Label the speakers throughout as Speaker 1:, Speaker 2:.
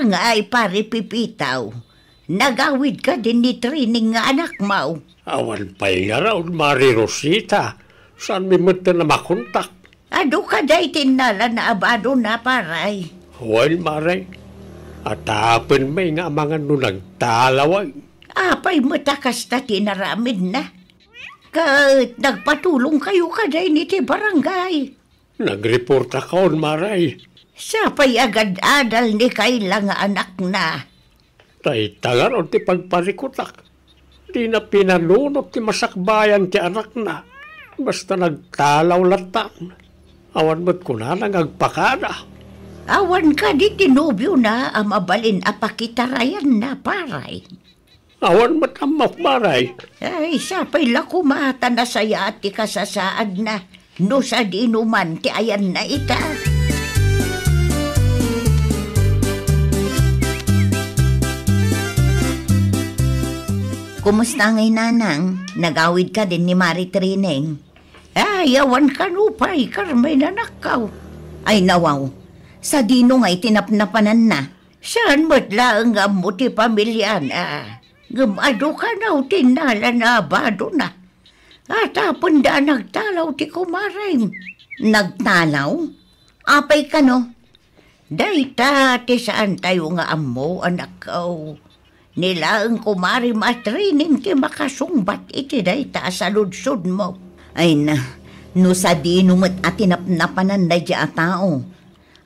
Speaker 1: nga ay pare Pipitaw. Nagawid ka din ni training nga anak mo.
Speaker 2: Awan pa'y nga raw, Mari Rosita. Saan mi mo na makontak?
Speaker 1: Ado ka day tinala na abado na paray.
Speaker 2: Well, Mari. At hapon may nga mga nagtalaway.
Speaker 1: Apay matakas na tinaramid na. Kahit nagpatulong kayo ka day ni ti barangay.
Speaker 2: Nagreport ako, Maray.
Speaker 1: Sapay agad adal ni kailang anak na.
Speaker 2: Tay tagar o ti pagparikutak. Di na pinanunot ti masakbayan ti anak na. Basta nagtalaw latan. Awan mo't ko na nangagpakada.
Speaker 1: Awan ka di tinubyo na ang mabalin apakitarayan na paray.
Speaker 2: Awan mo't amak, Maray.
Speaker 1: Ay, sapay lakumata na saya at ti kasasaad na. No sa dinuman ti ayan na ita. Kumusta ngay nanang? Nagawid ka din ni Mari Trineng. Ay, awan ka nupay, Carmen anakaw. Ay nawaw, sa dino ngay tinapnapanan na. Saan mo't laang nga mo ti pamilya na? Gumado ka na o tinala na abado na. At apon da nagtalaw ti kumaray. Nagtalaw? Apay ka no? Dayta ti saan tayo nga amo anak ko. Nila ang kumari matrining ti makasungbat iti dayta sa ludsod mo. Ay na, no sa dinumot at tinapnapanan na di a tao.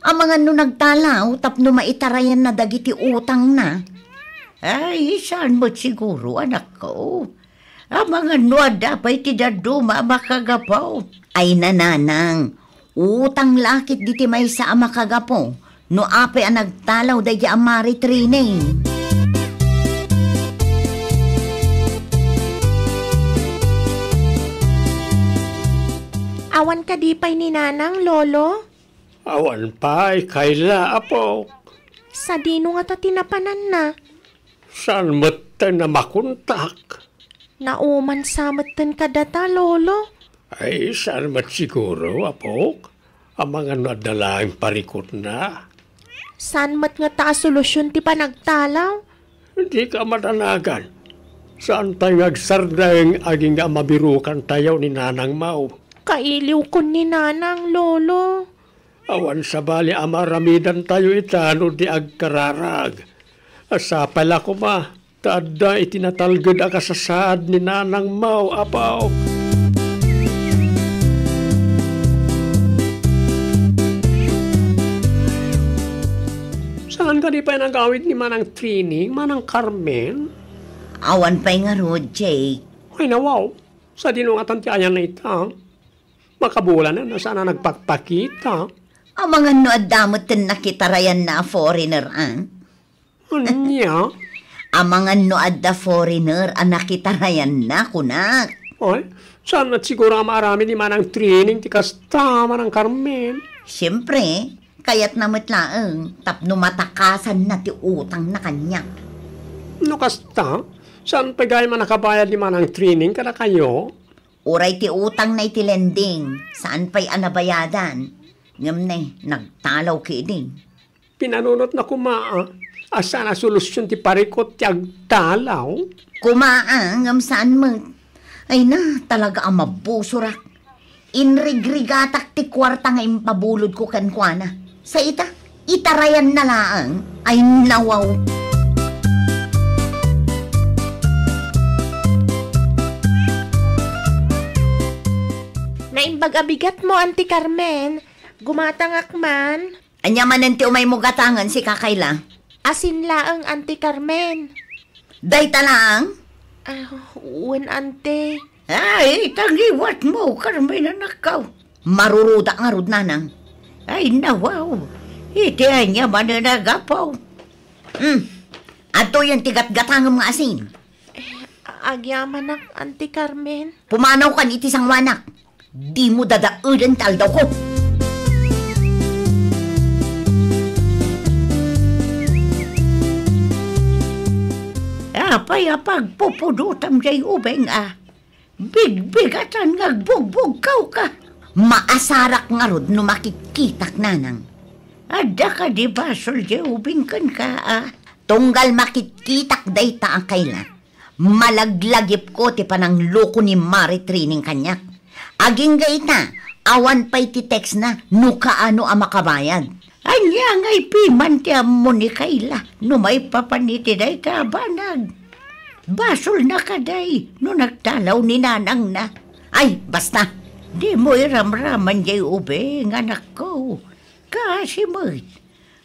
Speaker 1: Ang mga no nagtalaw tapno maitarayan na dagiti utang na. Ay, saan mo't siguro anak ko? Ang mga nuada pa'y tidaduma makagapaw. Ay nananang, utang lakit diti may sa makagapaw. No apay ang nagtalaw dahi ang Mari Trineng.
Speaker 3: Awan ka di pa'y ni nanang, lolo?
Speaker 2: Awan pa'y kaila, apo.
Speaker 3: Sa dino nga ta tinapanan na.
Speaker 2: Saan mo't na makontak?
Speaker 3: Nauman samatan ka data, lolo?
Speaker 2: Ay, saan mo't siguro, apo? Ang mga nadalaing parikot na.
Speaker 3: Saan mat nga ta solusyon ti panagtalaw?
Speaker 2: Hindi ka matanagan. Saan tayo nagsardang aging nga mabirukan tayo ni Nanang Mau?
Speaker 3: Kailiw ko ni nanang, lolo.
Speaker 2: Awan sa bali amaramidan tayo itano di agkararag. Asa pala ko ma, tada itinatalgad akasasaad ni Nanang Mau, apaw. Saan ka di pa nagawid ni Manang Trini, Manang Carmen?
Speaker 1: Awan pa'y nga rod, Jake.
Speaker 2: Ay nawaw, sa dinungatan ti ayan na ita. Makabulan na sana nagpagpakita.
Speaker 1: Ang mga noadamot din nakitarayan na foreigner,
Speaker 2: Anya?
Speaker 1: Ang mga noadda foreigner ang nakitarayan na, kunak.
Speaker 2: Ay, saan at siguro marami ni Manang Trining ti kasta, Manang Carmen?
Speaker 1: Siyempre, kaya't namatlaang tapno matakasan na ti utang na kanya.
Speaker 2: No kasta? Saan pagay man nakabayad ni Manang Trining kada kayo?
Speaker 1: Uray ti utang na iti lending, saan pa'y anabayadan? Ngam na, nagtalaw kidding.
Speaker 2: Pinanunot na kumaa. Asa na solusyon ti parikot ti agtalaw?
Speaker 1: Kumaa, ngam saan mo? Ay na, talaga ang mabusurak. Inrigrigatak ti kwarta nga impabulod ko kankwana. Sa itarayan na laang, ay nawaw.
Speaker 3: Naimbag-abigat mo, Auntie Carmen. Gumatangak man.
Speaker 1: Anya manan ti umay mo gatangan si kakayla.
Speaker 3: Asin laang, Auntie Carmen.
Speaker 1: Day talaang?
Speaker 3: Uwan, Ante.
Speaker 1: Ay, tangiwat mo, Carmen anakaw. Maruruda nga rod nanang. Ay, nawaw. Iti anya mananagapaw. Ato yung tigat-gatangam nga asin.
Speaker 3: Agyaman nak, Auntie Carmen.
Speaker 1: Pumanaw ka ni itisang wanak. Di mo dadaudan taldaw ko. Apay-apag pupudutam jay ubeng Big-bigatan ngagbugbog ka. Maasarak nga rod no makikitak nanang. Ada ka di basol di ubing kan ka. Tunggal makitkitak day ta ang kaila. Malaglagip ko ti panang loko ni Mari Trining kanyak. Aging gaita, awan pa'y ti text na nukaano ang makabayad. Anya ngay piman ti amo ni kaila. No may papaniti day ta banag. Basol na ka day no nagtalaw ni nanang na. Ay, basta. Di mo iramraman jay ube, anak ko. Kasi mo,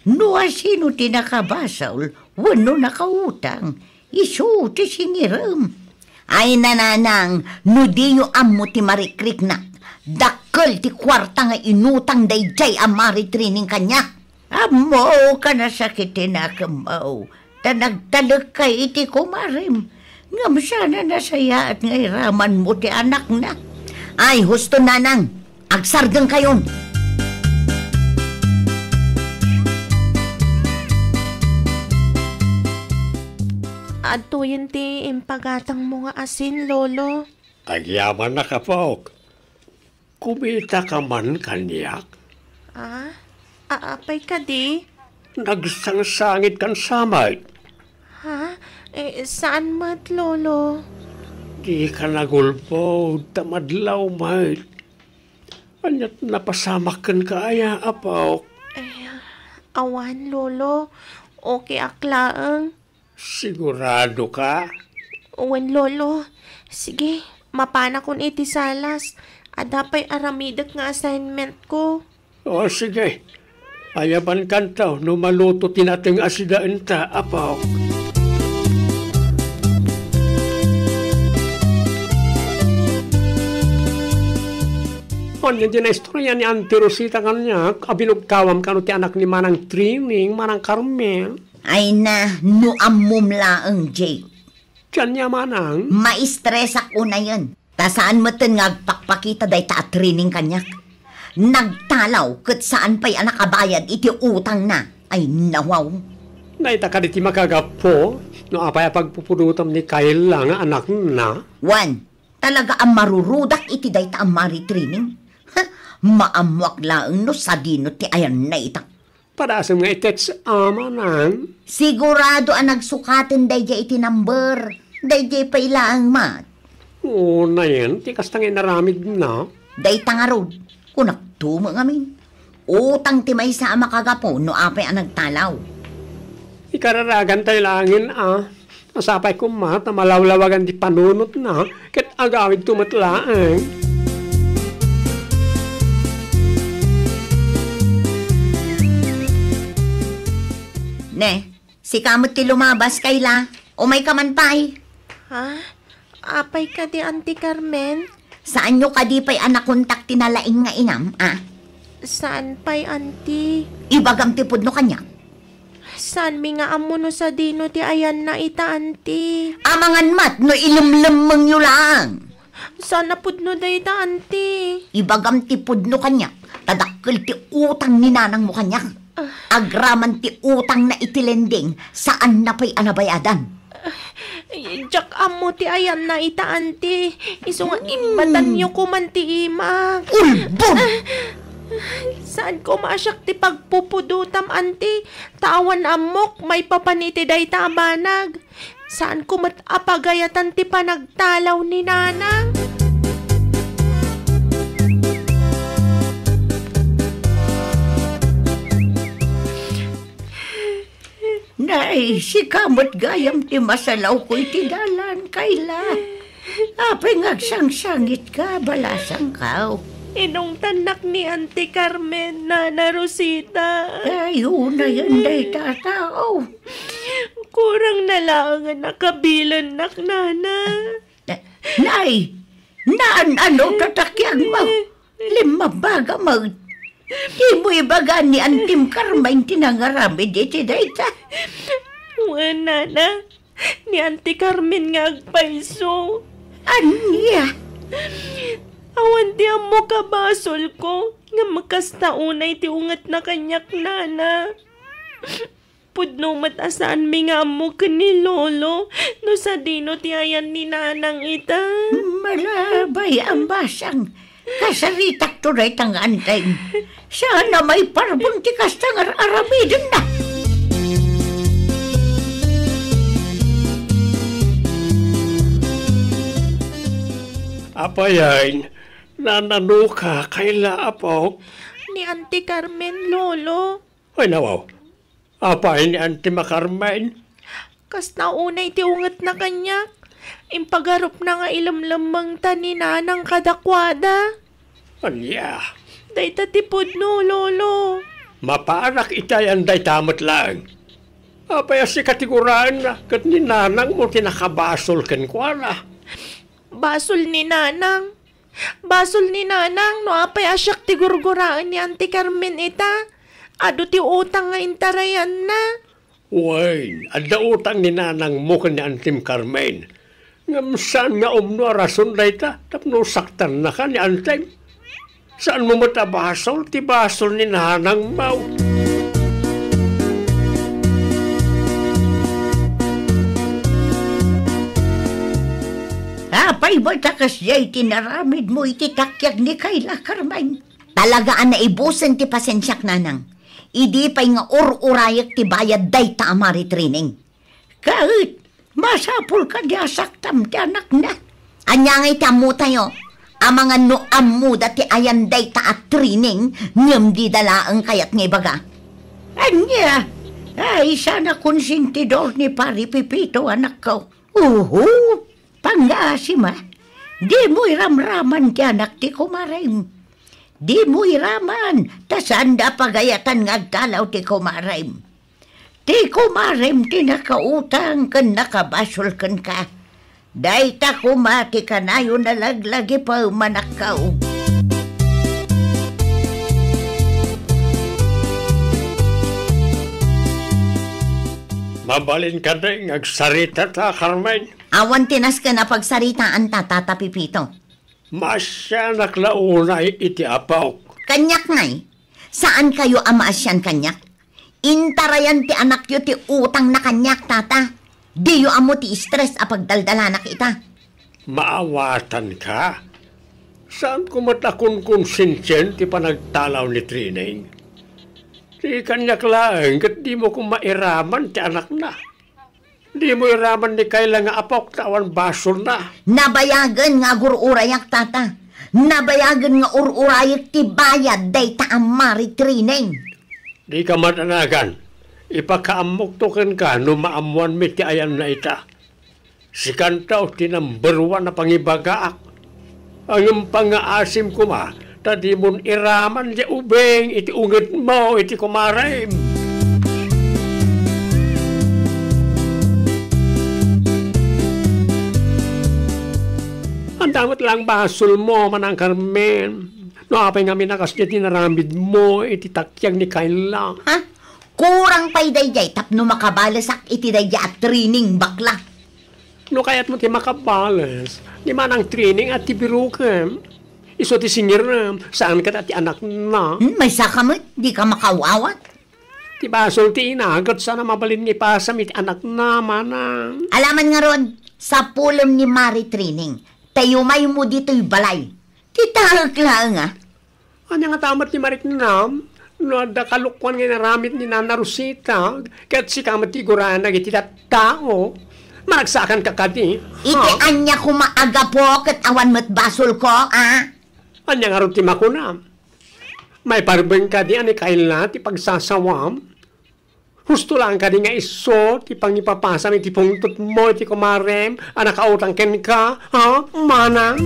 Speaker 1: no asino tinakabasol, wano nakautang, isu ti singiram. Ay nananang, no di nyo amo ti marikrik na, dakkel ti kwarta nga inutang dayjay ang maritrining kanya. Amo ka na sakitin akamaw, ta nagtalag kay iti kumarim. Ngam sana nasaya at ngairaman mo ti anak na. Ay, husto nanang, agsargang kayon.
Speaker 3: Atuyin ti impagatang mo nga asin, lolo.
Speaker 2: Agyaman na ka, Paok. Kumita ka man kanyak.
Speaker 3: Aapay ka di?
Speaker 2: Nagsangsangit kan samay.
Speaker 3: Ha? Saan mat, lolo?
Speaker 2: Di ka nagulpo, tamadlaw, mate. Anyat napasamak kan kaya, Paok.
Speaker 3: Awan, lolo. Okay aklaang.
Speaker 2: Sigurado ka?
Speaker 3: Uwan, lolo. Sige, mapana kon iti salas. Adapay aramidak nga assignment ko.
Speaker 2: O sige, ayaban kantaw no maluto tinating asidaan ta, Paok. Kanya din na istorya ni Auntie Rosita kanya, abinugkawam kano ti anak ni Manang Trining, Manang Carmel.
Speaker 1: Ay na, no amum laang, Jake.
Speaker 2: Kanya Manang?
Speaker 1: Maistress ako na yun. Ta saan mo tin ngagpakpakita day ta training kanyak. Nagtalaw, kat saan pa'y anak abayad iti utang na. Ay nawaw.
Speaker 2: Naita ka diti makagapo, no apay pagpupudutam ni Kayla nga anak na.
Speaker 1: Wan, talaga ang marurudak iti day ta ang mari training. Maamwak laang no sa dino ti ayan na itak.
Speaker 2: Padasam nga i-text Manang.
Speaker 1: Sigurado ang nagsukatin dayjay iti number. Dayjay pa ilaang mat.
Speaker 2: Oo na yan, tikas tangin naramid na.
Speaker 1: Day tangarod, kunak tumo ngamin. Utang ti may sa makagapo no apay ang nagtalaw.
Speaker 2: Ikararagan tayo langin Nasapay ko na malawlawagan di panunot na. Ket agawid tumatlaang.
Speaker 1: Ne, si kamot ti lumabas kayla. O may kamanpay.
Speaker 3: Ha? Apay ka di, Auntie Carmen?
Speaker 1: Saan nyo kadipay anak kontak tinalaing nga inam,
Speaker 3: Saan pa'y, Auntie?
Speaker 1: Ibagam tipod no kanya.
Speaker 3: Saan mi nga amo no sa dino ti ayan na ita, Auntie?
Speaker 1: Amangan mat no ilumlumang nyo lang.
Speaker 3: Saan na pudno da ita, Auntie?
Speaker 1: Ibagam tipod no kanya. Tadakkel ti utang ni nanang mo kanya. Agraman ti utang na itilending saan na pa'y anabayadan.
Speaker 3: Jak amo ti ayan na ita, Auntie. Iso nga imbatan nyo ko man ti imag.
Speaker 1: Ulbong!
Speaker 3: Saan ko maasyak ti pagpupudutam, Auntie? Tawan amok, may papaniti day tabanag. Saan ko matapagayatan ti panagtalaw ni nanang?
Speaker 1: Nay, si kamot gayam ti masalaw ko iti dalan kayla. Apay ngagsangsangit ka, balasang kao.
Speaker 3: Inong tanak ni Auntie Carmen, Nana Rosita.
Speaker 1: Ay, una yan day tatao.
Speaker 3: Kurang na lang ang nakabilan nak, Nana.
Speaker 1: Nay, ano tatakyang mo? Lima baga mo. Di mo ibaga ni Antim Carmen tinangarami diti dayta.
Speaker 3: Nana, ni Auntie Carmen nga agpaiso.
Speaker 1: Anya?
Speaker 3: Awan di mo kabasol ko, nga makastaunay ti ungat na kanyak, Nana. Pudno matasaan mi nga mo ni Lolo, no sa dino ti ayan ni nanang ita.
Speaker 1: Malabay ang basang. Kasaritak to rin ang antay. Sana may parbang tikas ng aramidin na.
Speaker 2: Apayain, nanano ka kaila apok?
Speaker 3: Ni Auntie Carmen, Lolo.
Speaker 2: Ay nawaw, apayain ni Auntie Macarmen?
Speaker 3: Kas naunay ti ungat na kanyak. Impagarop na nga ilamlamang taninanang kadakwada.
Speaker 2: Anya,
Speaker 3: Dayta tipod no, Lolo.
Speaker 2: mapaanak itay anday tamot lang. Apaya si katiguraan na kat ni nanang mo tinakabasol ken kwa na.
Speaker 3: Basol ni Nanang. Basol ni Nanang, no apay asyak ti gurguraan ni Auntie Carmen ita. Ado ti utang nga intarayan na.
Speaker 2: Uy, adda utang ni nanang mo ken ni Auntie Carmen. Ngam saan nga umno rason dayta tapno saktan na ka ni Auntie. Saan mo matabasol ti basol ni nanang mau?
Speaker 1: Apay ba takas jay tinaramid mo ititakyag ni Kayla Carmen? Talagaan na ibusan ti pasensyak nanang. Idi pa'y nga ur-urayak ti bayad day ta amari training. Kahit masapul ka di asaktam ti anak na. Anyangay ti amu tayo. Ang mga noam mo dati ayan day ta at training ngam di dalaang kayat nga baga. Anya, ay sana konsentidor ni Pari Pipito anak ko. Pangasima, di mo iramraman ti anak ti kumarim. Di mo iraman, tasanda pagayatan ngagkalaw ti kumarim. Ti kumarim ti nakautang kan nakabasol kan ka. Day ta kumati ka na yun nalaglagi pa manakaw.
Speaker 2: Mabalin ka rin agsarita ta, Carmen.
Speaker 1: Awan tinas ka na pagsaritaan ta, Tata Pipito.
Speaker 2: Masyanak launay iti apaw.
Speaker 1: Kanyak ngay, saan kayo amaasyan kanyak? Intarayan ti anak yo ti utang na kanyak, Tata. Di yo amo ti stress apag daldala na kita.
Speaker 2: Maawatan ka? Saan ko matakon konsensyen ti panagtalaw ni Trining? Di kanyak lang, kat di mo kung mairaman ti anak na. Di mo iraman ni Kayla nga apok tawan basol na.
Speaker 1: Nabayagan nga gururayak, Tata. Nabayagan nga ururayak ti bayad day ta amari Trining.
Speaker 2: Di ka matanagan. Ipakaamok token ka no maamuan mi ti ayan na ita. Si kantaw ti number 1 na pangibagaak. Ang pangaasim ko ma, tadi mon iraman di ubeng iti unget mo iti kumarim. Ang damat lang basol mo manang Carmen. No apay nga minakas niya tinaramid mo iti takyag ni Kayla.
Speaker 1: Ha? Kurang pa'y dayjay tapno makabalasak iti dayjay at training bakla.
Speaker 2: No kaya't mo ti makabalas, di man ang training at ti birukem. Iso ti singiram, saan ka ti anak na?
Speaker 1: May sakamot, di ka makawawat.
Speaker 2: Ti basol ti inagat, sana mabalin ni pasam iti anak na, manang.
Speaker 1: Alaman nga ron, sa pulong ni Mari Training, tayo may mo dito'y balay. Titahag lang nga.
Speaker 2: Ano nga tamat ni Marik Nam? No, da kalukwan nga naramit ni Nana Rosita, kaya't si kamatiguraan na iti tao. Maragsakan ka kadi.
Speaker 1: Iti anya kumaaga po kat awan mo't basol ko, ah?
Speaker 2: Anya nga rin ti makunam. May parbeng ka di ani Kayla ti pagsasawam. Husto lang ka di nga iso ti pangipapasam iti pungtot mo iti kumarem anak kautang ken ka, ha? Manang?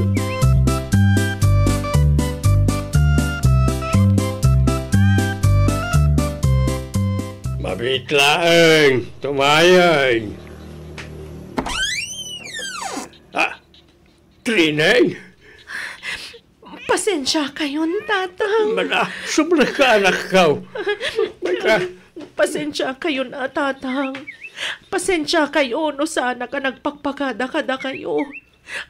Speaker 2: Mabitlaeng, tumayang. Trinay?
Speaker 3: Pasensya kayon, Tatang.
Speaker 2: Mala, sobra ka anak ka.
Speaker 3: Pasensya kayo na, Tatang. Pasensya kayo no sana ka nagpagpakada-kada kayo.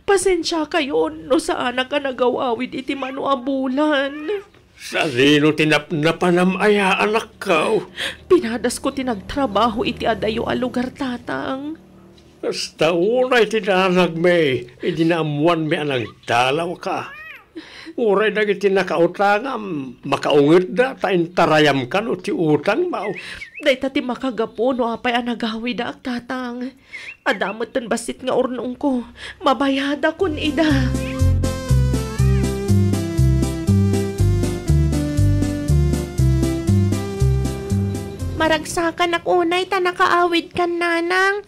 Speaker 3: Pasensya kayo no sana ka nagawawid iti manuabulan.
Speaker 2: Sa rino tinapnapan aya anak ka.
Speaker 3: Pinadas ko tinagtrabaho iti adayo a lugar, Tatang.
Speaker 2: Basta unay tinanag may, idinaamuan may anang dalaw ka. Uray na iti nakautangam, makaungit da, tain tarayam ka no ti utang mao.
Speaker 3: Day tati makagapo no apay anagawi da ak tatang. Adamot tan basit nga urnong ko. Mabayada kun ida. Maragsakan ak unay ta nakaawid kan nanang.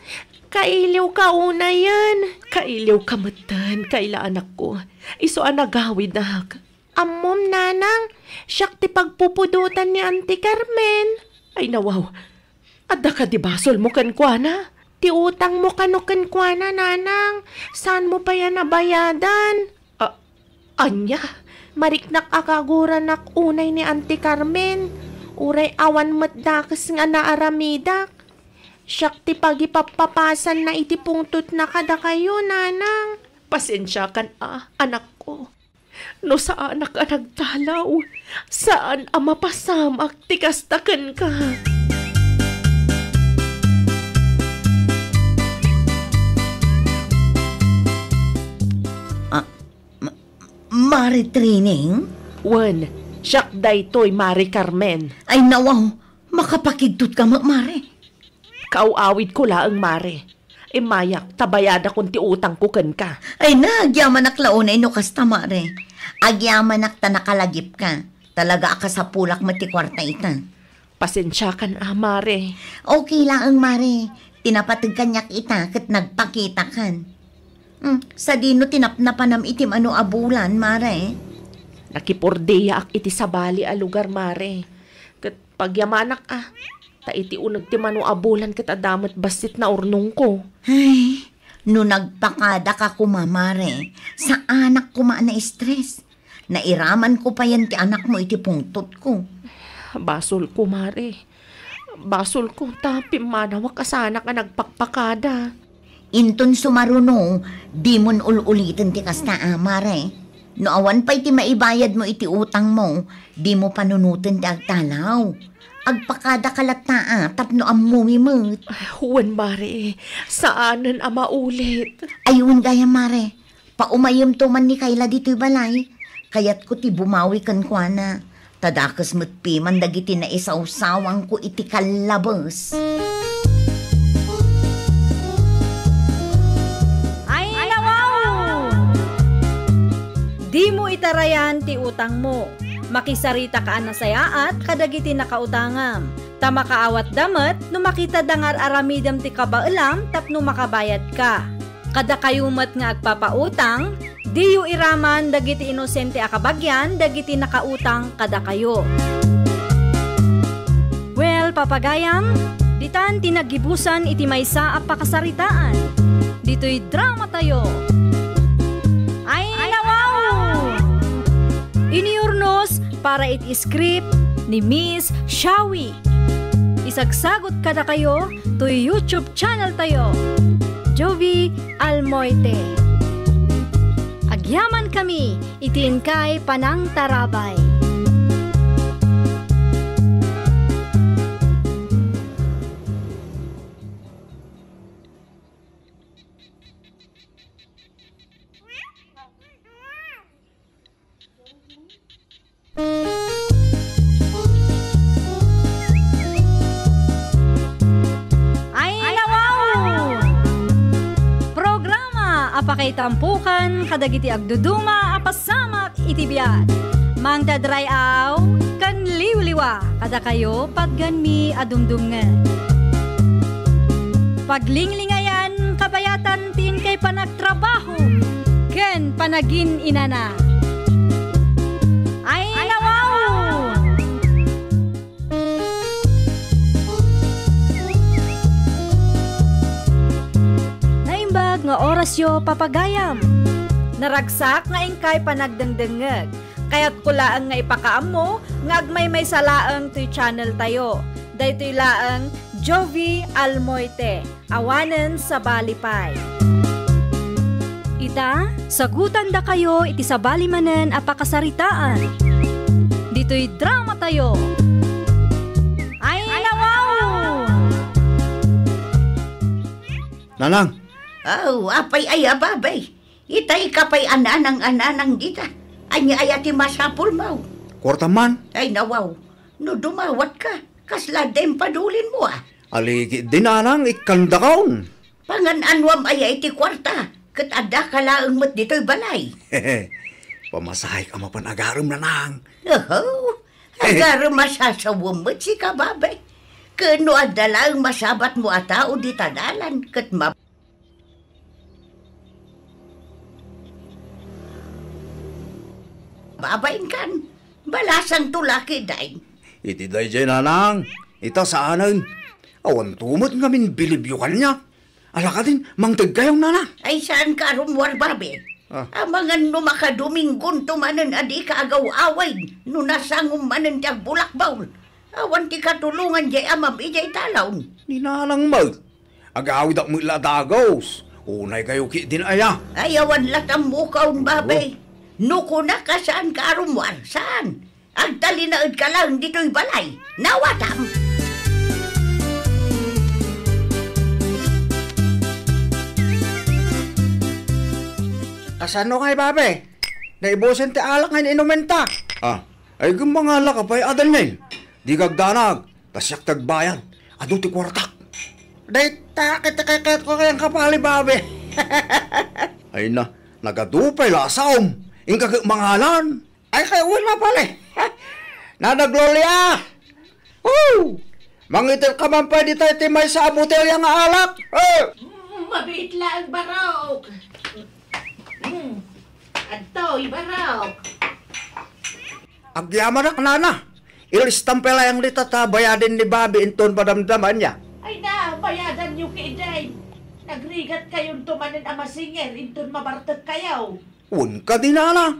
Speaker 3: Kailiw ka unay yan. Kailiw ka matan, kaila anak ko. Iso anagawid ak. Amom nanang, siyak ti pagpupudutan ni Auntie Carmen. Ay nawaw, adda ka di basol mo kan kuana? Ti utang mo kan kuana nanang. Saan mo pa yan nabayadan? Anya, mariknak akaguran ak unay ni Auntie Carmen. Uray awan matdakas nga naaramidak. Siyak ti pagipapapasan na iti pungtot na kada kayo, nanang. Pasensya kan anak ko. No saan ka nagtalaw? Saan mapasamak ti kastakan ka?
Speaker 1: Mari Trining?
Speaker 3: Wan, siyak daytoy Mari Carmen.
Speaker 1: Ay nawaw, makapakigtut ka Mari.
Speaker 3: Kauawid ko laang Mare. Mayak, tabayada kung ti utang ko kan ka.
Speaker 1: Ay na, agyaman ak launay no kasta Mare. Agyaman ak ta nakalagip ka. Talaga ka sa pulak mati kwarta ita.
Speaker 3: Pasensya kan Mare.
Speaker 1: Okay lang ang Mare. Tinapatag kanyak ita kat nagpakita kan. Sa dino tinapnapanam itim ano abulan Mare.
Speaker 3: Nakipordeya ak iti sabali a lugar Mare. Kat pagyamanak ta iti unag ti mano abulan ket adamat basit na urnong ko.
Speaker 1: Ay, no nagpakada ka kumamare, sa anak ko na stress. Nairaman ko pa yan ti anak mo iti pungtot ko.
Speaker 3: Basol ko, Mare. Basol ko, tapi manawak kasana ka nagpakpakada.
Speaker 1: Inton sumaruno, di mon ululitin ti kasta Mare. No awan pa iti maibayad mo iti utang mo, di mo panunutin ti agtalaw. Agpakada kalata tapno amumimot.
Speaker 3: Huwan, Mare. Saanan maulit?
Speaker 1: Ayun gaya, Mare. Paumayom to man ni Kayla dito'y balay. Kaya't ko ti bumawi kan kwa na. Tadakas matpi man dagiti na isaw-sawang ko iti kalabos.
Speaker 4: Ay, nawaw! Di mo itarayan ti utang mo. Makisarita ka anasaya at kadagiti nakautangam. Ta makaawat damat no makita dangar aramidam ti kabailam tapno makabayad ka. Kada kayumat nga agpapautang, di yu iraman dagiti inosente akabagyan dagiti nakautang kada kayo. Well, papagayam, ditan tinagibusan iti maysa a pakasaritaan. Dito'y drama tayo. Ay, nawaw! Iniurnos para it-script ni Miss Shawi. Isagsagot kada kayo to YouTube channel tayo, Jovi Almoite. Agyaman kami, itiin kay Panang Tarabay. Apakay tampukan, kadagiti agduduma, apasamak itibiyat. Mang dadray aw, kan liwliwa, kada kayo pagganmi adumdumngan. Paglinglingayan, kabayatan tin kay panagtrabaho, ken panagin inana. Ay, nawaw! Nga orasyo papagayam. Naragsak nga ingkay panagdengdengeg. Kaya't kulaang nga ipakaam mo, nga agmay salaang to'y channel tayo. Daytoy laang Jovi Almoite, awanen sa balipay. Ita, sagutan da kayo iti sa balimanen apakasaritaan. Dito'y drama tayo. Ay, nawaw!
Speaker 2: Nanang!
Speaker 1: Oh, apay ay ababay. Itay kapay ananang dita. Anya ayati masapul mau.
Speaker 5: Kwarta man,
Speaker 1: Ay nawaw, no dumawat ka, kasla dem padulin mo
Speaker 5: aligi din nanang ikandakaon.
Speaker 1: Pangan-anwam ay iti kwarta, kat ada ka laang mat dito'y balay.
Speaker 5: Pamasahay ka mapanagaram nanang.
Speaker 1: Oh, agar masasawam mat si kababay. Kano ada laang masabat mo atao di tadalan, kat babain kan, balasang tulaki dain.
Speaker 5: Iti day jay nanang, ita saanan. Awan tumot ngamin bilibyukan niya. Ala ka din, mangtag kayong nanang.
Speaker 1: Ay saan ka rumwar babin?
Speaker 5: Ah.
Speaker 1: Amangan no makaduminggon tumanan adi ka agaw-away, no nasangum manan tiyag bulakbaw. Awan ti katulungan jay amam ijay talawn.
Speaker 5: Ni nanang mag. Agawid ak mo iladagos. Unay kayo ki din aya.
Speaker 1: Ayawan latang mukaon babay. No kuna ka saan ka rumwar? Saan? Agtalinaad ka lang dito'y balay. Nawatam!
Speaker 5: Asano kay babe? Naibusin ti alak ngayon inumenta. Ay gumangala ka pa'y adal ngayon. Di kagdanag, tasyak tagbayan. Ado ti kwartak. Day takit ko kayang kapali babe. Ay na, nagadupay lasaom. Ingkag mangalan. Ay kayo na pala. Nadaglolya. Woo! Mangitil ka man pwede tayo timay sa butelya nga alak.
Speaker 1: Mabit lang barok. Adto'y barok.
Speaker 5: Agyaman ak nana. Ilistampela yung litata bayadin ni Bobby inton padamdaman niya.
Speaker 6: Ay na, bayadan niyo kay Day. Nagrigat kayong tumanin ang masinger, inton mabartag kayaw.
Speaker 5: Un ka din nana.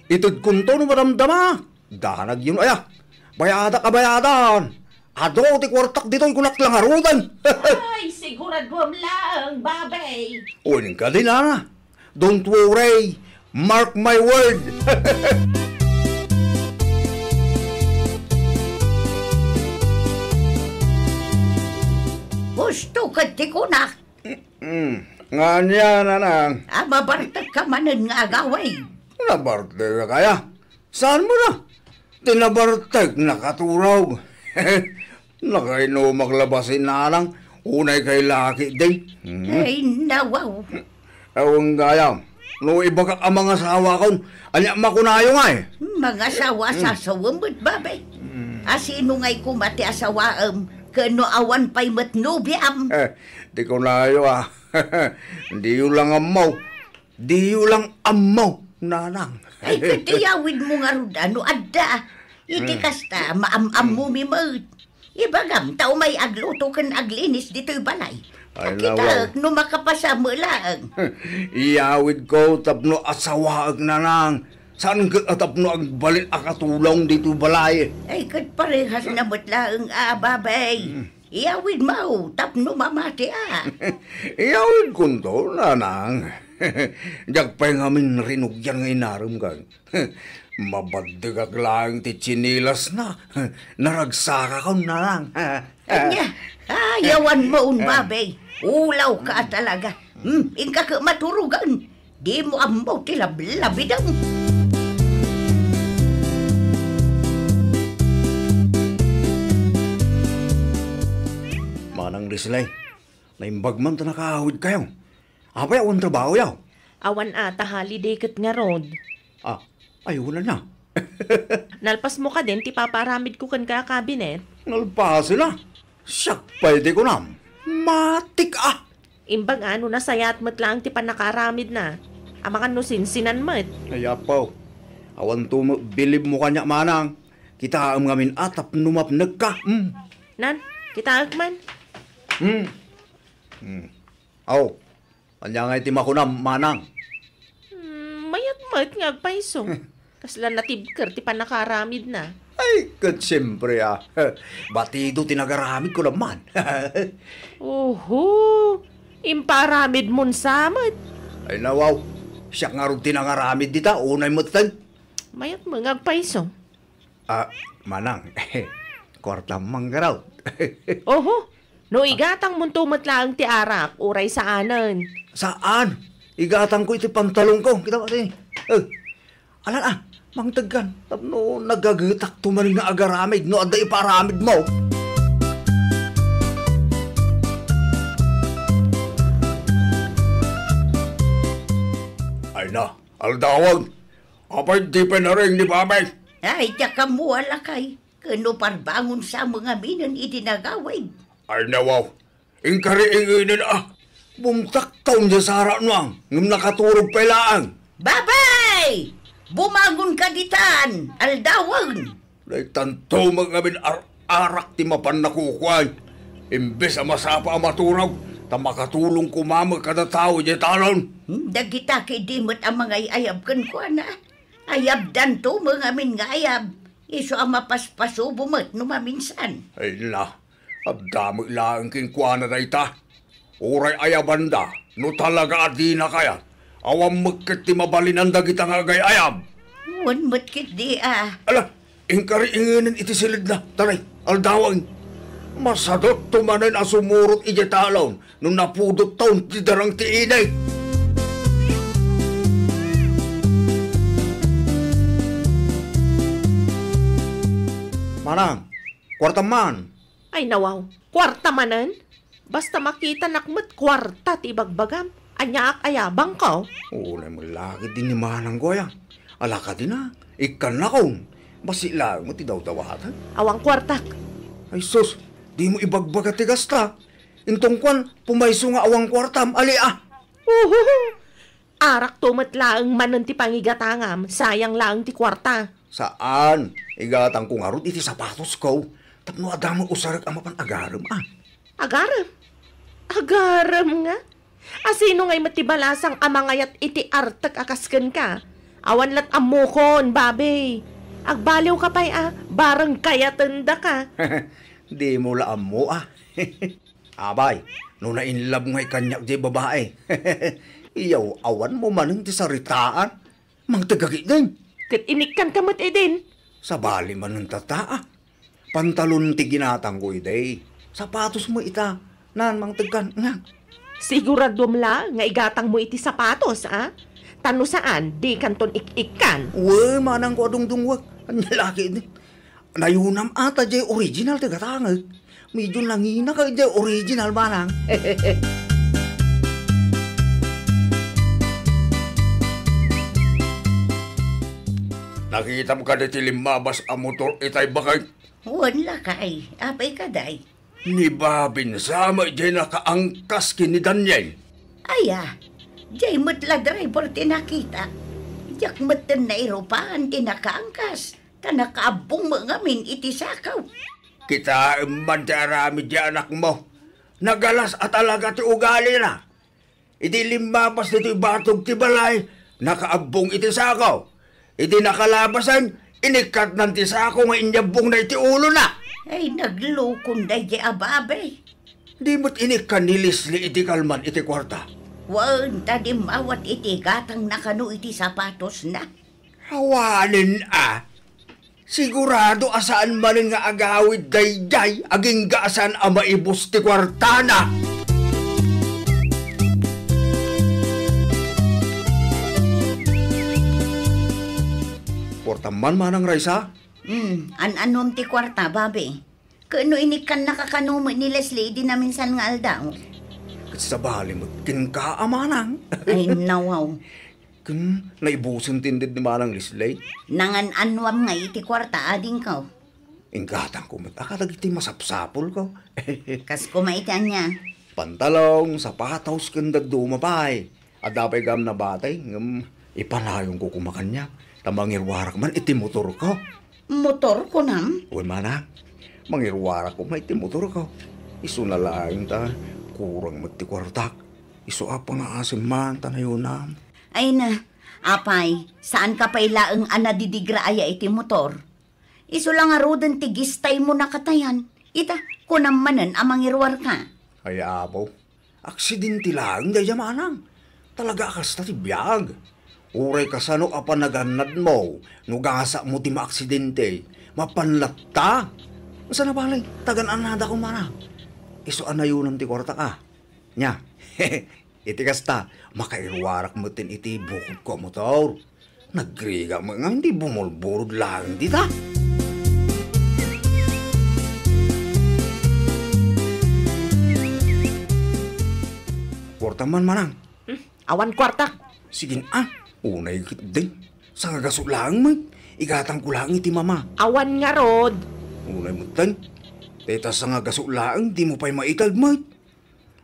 Speaker 5: Itod kunto no madamdama. Danag yun aya. Bayada ka bayadan. Ado ti kwartak dito'y kunak lang harudan.
Speaker 6: Ay, siguraduam lang, babay.
Speaker 5: Un ka din nana. Don't worry. Mark my word.
Speaker 1: Gusto ka ti kunak.
Speaker 5: Nga niya nanang.
Speaker 1: Mabartag ka manan nga agaway.
Speaker 5: Nabartag ka kaya? Saan mo na? Tinabartag nakaturaw. Nakaino maglabasin nanang. Unay kay laki din.
Speaker 1: Ay nawaw.
Speaker 5: Awang gayam. No iba ka ang mga sawa kon. Anya makunayo nga eh.
Speaker 1: Mga asawa sa sawamot babay. Asino nga'y kumati asawaam. Kano awan pa'y matnubiam.
Speaker 5: Di ko nayo ah. Di yun lang amaw. Di yun lang amaw, nanang.
Speaker 1: Ay katiyawid mo nga rudano adda. Iti kasta maam-am mo mimot. Ibagam tao may agluto kan aglinis dito'y balay.
Speaker 5: Ay,
Speaker 1: Kita no makapasama lang.
Speaker 5: Iyawid ko tapno asawaag nanang. Saan ka tapno ang balit akatulong dito balay?
Speaker 1: Ay kat parehas na matlaang babay. Iyawid mo, tapno mamati
Speaker 5: Iyawid ko to, nanang. Diyak pa yung amin rinugyan nga inaram kang. Mabadig ak lang ti chinilas na. Naragsaka ka, nanang.
Speaker 1: Anya, ayawan mo babay. Ulaw ka talaga. Ingka ka maturugan. Di mo amaw tilab-labidang.
Speaker 5: Manang Rislay, naimbag man ta nakahawid kayo. Apay awang trabaho yaw.
Speaker 3: Awan ata holiday kat nga rod.
Speaker 5: Ayaw na na.
Speaker 3: Nalpas mo ka din, ti paparamid ko kan ka kabinet.
Speaker 5: Nalpa sila. Siyak, pwede ko nam. Matik
Speaker 3: Imbag ano na sayat mo't lang ti panakaramid na. Amakan no sinsinan mo't.
Speaker 5: Ayapaw. Awan to bilib mo kanya manang. Kita ang ngamin atap numapnag ka.
Speaker 3: Nan, kita agman.
Speaker 5: Aw, kanya nga itima ko na manang.
Speaker 3: Mayat mo't nga agpaiso. Kasla natibker ti panakaramid na.
Speaker 5: Ay, kat siyempre Batido tinagaramid ko naman.
Speaker 3: Oho, imparamid mon samot.
Speaker 5: Ay nawaw, siya nga rin tinagaramid dita. Unay mo tan.
Speaker 3: Mayat mo nga agpaiso.
Speaker 5: Manang, kwarta manggaraw.
Speaker 3: Oho, no igatang mun tumatlang ti arak, uray sa anan.
Speaker 5: Saan? Igatang ko iti pantalong ko. Kita ba ito? Alan Mang taggan, tapno nagagitak tumaling nga agaramid, no adda iparamid mo. Ay na, aldawag. Apay di pa na rin ni Babay.
Speaker 1: Ay, tsaka mo alakay. Kano parbangon sa mga minan itinagawid.
Speaker 5: Ay nawaw, ingkari-inginin Bumtak taon niya sa harap nuang, ngam nakaturog pailaan.
Speaker 1: Babay! Bumagon ka ditan, aldawag.
Speaker 5: Day tanto magamin arak ti mapan nakukuhay. Imbes ang masapa ang maturog, ta makatulong kumamag kada tao niya talon.
Speaker 1: Dagita kay dimot ang mga ayab kan ko na. Ayab dan to mga min nga ayab. Iso ang mapaspaso bumot no maminsan.
Speaker 5: Ay na, abdamag lang kinkwana na ita. Uray ayabanda, no talaga adi na kaya. Awam magkit ti mabalinan dagita nga gay ayab.
Speaker 1: Wan matkit di
Speaker 5: Ala, ingkari-inginin iti silid na. Taray, aldawang. Masadot tumanan asumurot iti talon nung napudot taon ti darang ti inay. Manang, kwartaman.
Speaker 6: Ay nawaw, kwarta manan? Basta makita nakmat kwarta ti bagbagam. Anya ak ayabang ka.
Speaker 5: Ulay mo lagi din ni Manang Goya. Ala ka din na, ikan na kong. Basi lang mo ti daw-dawatan.
Speaker 6: Awang kwartak.
Speaker 5: Ay sus, di mo ibagbaga ti gasta. Intong kwan, pumayso nga awang kwartam, ali
Speaker 6: Arak tumat laang manan ti pangigatangam, sayang laang ti kwarta.
Speaker 5: Saan? Igatang ko nga ron iti sapatos ko. Tapno adamang usarak ang mapan-agaram
Speaker 6: Agaram? Agaram nga? Asino ngay matibalasang amangayat iti artak akasken ka? Awan lat amukon, babe. Agbaliw ka pa'y barang kaya tanda ka.
Speaker 5: Di mo laam mo Abay, no na-inlove ngay kanyak di babae. Iyaw, awan mo manang ti saritaan. Mang tagagi din.
Speaker 6: Kat inikan kamot edin.
Speaker 5: Sa bali man ng tataa. Pantalon ti ginatang ko iday. Sapatos mo ita. Nan, mang tagkan nga.
Speaker 6: Sigurado mla nga igatang mo iti sapatos, Tano saan, di kanton ik-ikan.
Speaker 5: Uwe, manang ko adung-dungwag. Anya laki din. Nayunam ata jay original tagatangag. Medyo nangina ka jay original manang. Nakita mo ka diti limabas ang motor itay bakay.
Speaker 1: Wala kay, apay kaday.
Speaker 5: Ni Babin sama jay nakaangkas kini Daniel.
Speaker 1: Aya, jay matla driver tinakita. Jak matan na iropahan tinakaangkas. Tanakaabong mga min iti sakaw.
Speaker 5: Kita man ti arami di anak mo. Nagalas at alaga ti ugali na. Iti limabas dito batog ti balay. Nakaabong iti sakaw. Iti nakalabasan, inikat ng ti sakaw nga inyabong na iti ulo na.
Speaker 1: Ay, naglukon day di ababe.
Speaker 5: Di mo't inikan ni Leslie iti kalman iti kwarta.
Speaker 1: Wan, tadim awat iti gatang nakano iti sapatos na.
Speaker 5: Hawanin Sigurado asaan manin nga agawid dayday aging gaasan ang maibos ti kwarta na. Kwarta man manang Raisa?
Speaker 1: An-anom ti kwarta, babe. Kano inikan nakakanumo ni Leslie di na minsan nga aldaw.
Speaker 5: Sa bali mo, ka amanang.
Speaker 1: Ay, nawaw.
Speaker 5: Kun, naibusin tindid ni manang Leslie.
Speaker 1: Nangan-anwam nga iti kwarta, ading ka.
Speaker 5: Inggatang ko akatag iti masapsapol ko.
Speaker 1: Kas kumaitan niya.
Speaker 5: Pantalong, sapatos, kandag dumapay. At dapay gam na batay, ipanayong ko kumakanya. Tamangirwarak man iti motor ko.
Speaker 1: Motor ko nam?
Speaker 5: Uy mana, mangirwarak ko may iti motor ko. Iso na lang ta, kurang magtikwartak. Iso apa nga asin man, tanayon nam.
Speaker 1: Ay na, apay, saan ka pa ilaang anadidigra aya iti motor? Iso lang arudan tigistay mo nakatayan. Ita, kunam manan amangirwar ka.
Speaker 5: Ay apo, aksidente lang, daya manang. Talaga akas na tibiyag. Uray ka sa no apa naganad mo, nugasa mo ti maaksidente, mapanlatta. Saan na balay, tagan-anada ko mana. Iso anayunan ti kwarta ka. Nya, iti kasta, makairwarak mo tin iti bukod ko motor. Nagriga mo nga, hindi bumulburod lang, di ta? Kwarta man manang.
Speaker 6: Awan kwartak.
Speaker 5: Sige unay kit din. Sa ngagasok lang mo, igatang ko lang iti mama.
Speaker 6: Awan nga rod.
Speaker 5: Unay mo tan. Teta sa ngagasok lang, di mo pa'y maitag mo.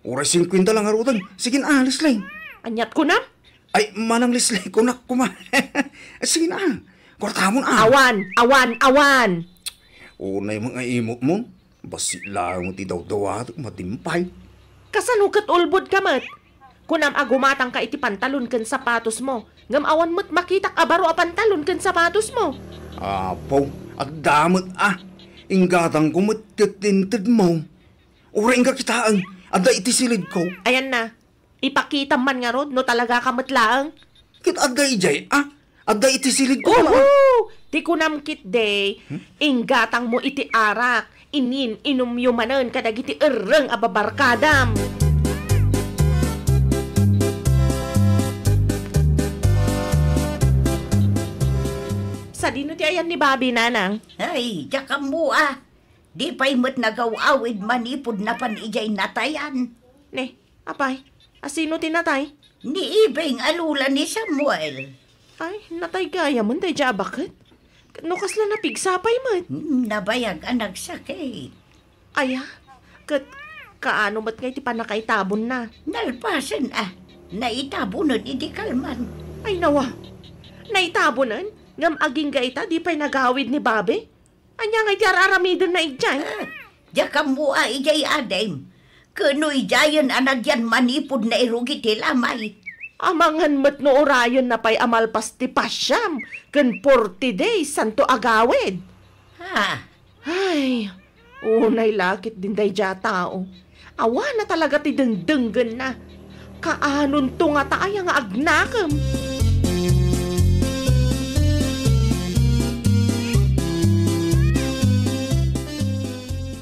Speaker 5: Oras 50 lang harutan. Sige Leslie.
Speaker 6: Anyat ko na.
Speaker 5: Ay, manang Leslie, kunak kuma. Sige kwarta mo
Speaker 6: Awan.
Speaker 5: Unay mga imot mo. Basi lang mo ti daw-dawa at matimpay.
Speaker 6: Kasanukat ulbod ka mat. Kunam agumatang ka iti pantalon ken sapatos mo. Ngam awan mo't makitak abaro a pantalon ken sapatos mo.
Speaker 5: Apo, at damot Inggatang ko matitintid mo. Ura nga kitaan, ada iti silid ko.
Speaker 6: Ayan na. Ipakita man nga rod no talaga ka matlaang.
Speaker 5: Kit ada ijay, ada iti silid ko.
Speaker 6: Ti kunam kit day. Inggatang mo iti arak. Inom yumanan kadag iti ereng ababarkadam. Sa dino ti ayan ni Bobby, nanang?
Speaker 1: Ay, jakam mo Di pa'y mo't nagaw-awid manipod na panijay natayan.
Speaker 6: Ne, apay, asino ti natay?
Speaker 1: Ni Ibeng alula ni Samuel.
Speaker 6: Ay, natay gaya mo, day bakit? No kasla napigsapay mo.
Speaker 1: Nabayag ang nagsakit.
Speaker 6: Ay, kaano ba't nga iti panakaitabon na?
Speaker 1: Nalpasan naitabunan iti kalman.
Speaker 6: Ay, nawa. Naitabonan? Ngam aging gaita, di pa'y nagawid ni Bobby? Anya nga iti araramidon na ijay.
Speaker 1: Jakam mo ijay adem. Kano ijayan anagyan manipod na irugi ti lamay.
Speaker 6: Amangan mat no orayon na pa'y amalpas ti pasyam. Ken 40 days, santo agawid. Ay, unay lakit din day dya tao. Awa na talaga ti dengdenggan na. Kaanon to nga taaya nga agnakam.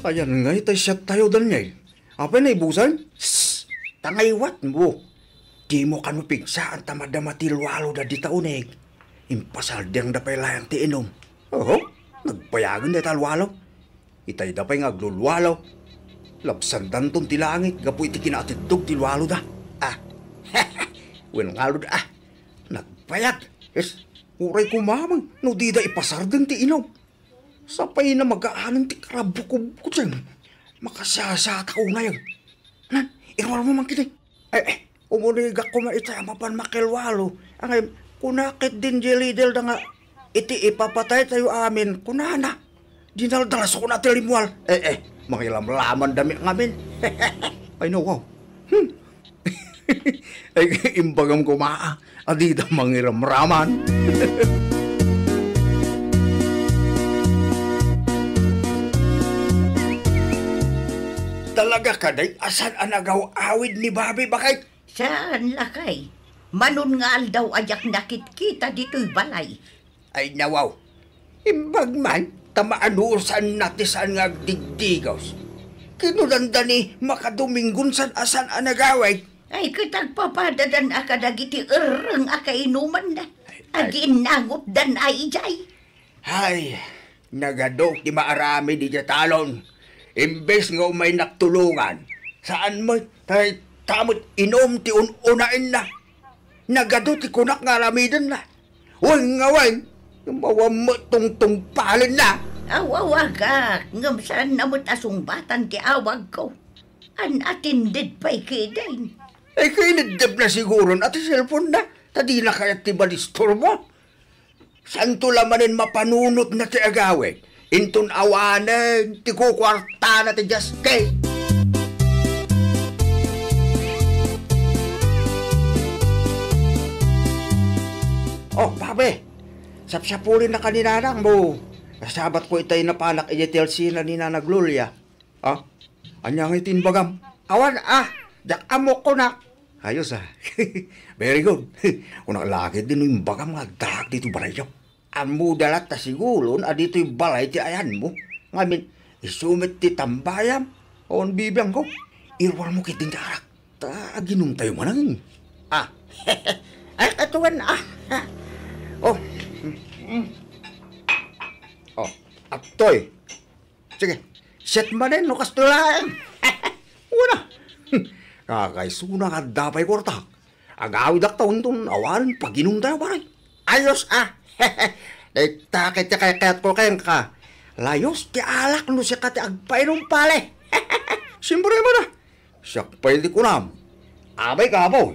Speaker 5: Ayan nga, itay siya tayo Daniel. Apa na ibusan? Shhh! Tangaywat mo. Di mo kanupig saan tamadamatilwalo da di taunig. Impasal diyang dapay layang ti inom. Nagpayagan da talwalo. Itay dapay ngaglulwalo. Lapsan danton ti langit, gapu iti kinatidog ti lwalo da. Wenong alo da. Nagpayag. Yes, uray kumamang, no di da ipasardan ti inom. Sapay na mag-aanan ti karabukog ko dyan. Makasasata ko ngayon. Irwal mo man kiti. Umunigak ko maitay mapan makilwalo. Ang kunakit din jelidel da nga iti ipapatay tayo amin. Kunana. Dinaldalas ko na tilimwal. Mangilam-laman dami ngamin. Ay no, wow. Ay imbagam ko adida mangiram-raman. Talaga ka, day? Asan ang nagaw-awid ni Bobby? Bakit?
Speaker 1: Saan lakay? Manon nga aldaw ajak nakit-kita dito'y balay.
Speaker 5: Ay nawaw. Imbag man, tamaanusan natin saan nga digdigos. Kinulanda ni makadomingon san asan ang nagawid.
Speaker 1: Ay katagpapadadan akadagiti ereng akainuman na. Agin nangot dan ay ijay.
Speaker 5: Ay, nagadok di maarami di talon. Imbes nga may naktulungan, saan mo tamot inom ti unain na. Nagado ti kunak nga lamidan na. Huwag nga wag, mawam mo tungtung palin na.
Speaker 1: Awawag ka, ngam saan namot asungbatan ti awag ko. An atindid pa'y kidain.
Speaker 5: Ay kinidib na siguro na ti cellphone na, tadi na kaya ti balistor mo. Saan to lamanin mapanunot na ti agawin? Intun awanan, ti kukwarta na ti Jaske. Babe, sapsapulin na kaninanang mo. Sabat ko itay na panak i-TLC na ni Nanag Lulia. Anyang itinbagam. Awan, dak amok ko na. Ayos Very good. Kung nakalakit din yung bagam nga dag dito balayaw. Amo dalat ta sigulon, adito'y balay ti ayan mo. Ngamin, isumit ti tambayam. On bibiyang ko. Irwal mo kiting darak. Ginong tayo manang. Ay, katuan set manen no kastulaeng. Una. Kakaisuna ka dapay kortak. Agawidak taon ton awan paginom tayo pare. Ayos Takit ya kayat ko kayang ka. Layos ti alak no siya kati agpainom pale. Siyempre mo na. Siya pwede ko nam. Abay ka po.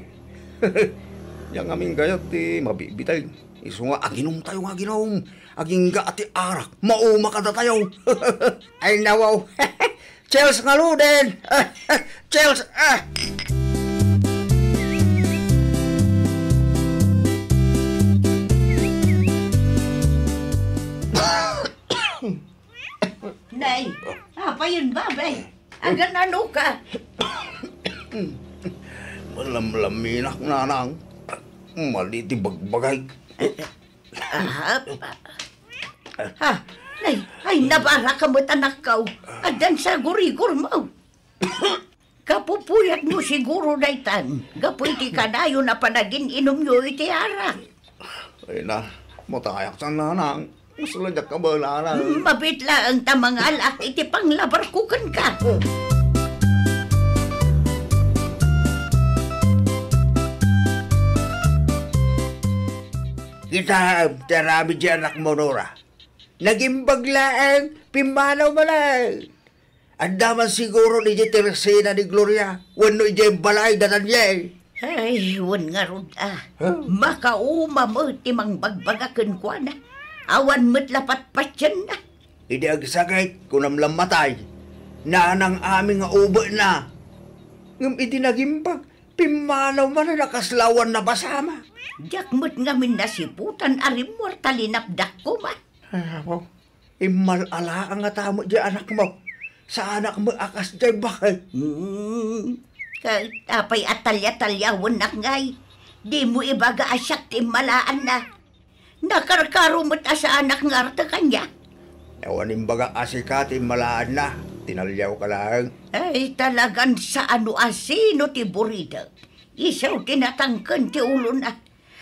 Speaker 5: Yang aming gayat ti mabibitay. Iso nga aginom tayo nga ginom. Aging ga ati arak. Mauma ka na tayo. Ay nawaw. Chels nga luden. Chels.
Speaker 1: Nay, apa yun, babay? Agan ano ka?
Speaker 5: Malamlaminak nanang. Maliti bagbagay.
Speaker 1: Ha, nay, ay nabara ka mo't anak ka. Adan sa gurigor mo. Kapupuyat mo siguro daytan. Gapoy ti kadayo na panagin inom nyo iti arak.
Speaker 5: Ay na, matayak sa nanang. Masulad ka ba nanang?
Speaker 1: Mabitla ang tamang alak iti panglabar kukan ka.
Speaker 5: Kita, tarami di anak mo, Nora. Naging baglaan, pimanaw mo lang. Andaman siguro ni Teresina ni Gloria. Wano ijay balay danan niya
Speaker 1: Ay, wan nga rod Makauma mo timang bagbagakan kwa na. Awan mo't lapat-patyan na.
Speaker 5: Hindi agsagay kung namlang matay. Nanang aming nga ubo na. Ngam iti nagimbag, pimanaw man na nakaslawan na basama.
Speaker 1: Diyak mo't ngamin nasiputan arim mo talinapdak ko ma.
Speaker 5: Wow. Imalala ang nga tamo di anak mo. Sa anak mo akas di bakal.
Speaker 1: Tapay atalya-talyawan na ngay. Di mo ibaga asyak timalaan na. Nakarkarumot sa anak ng arta kanya.
Speaker 5: Ewan imbaga asikati malaan na. Tinalyaw ka lang.
Speaker 1: Ay talagang sa ano asino ti burida. Isaw tinatangkan ti ulo na.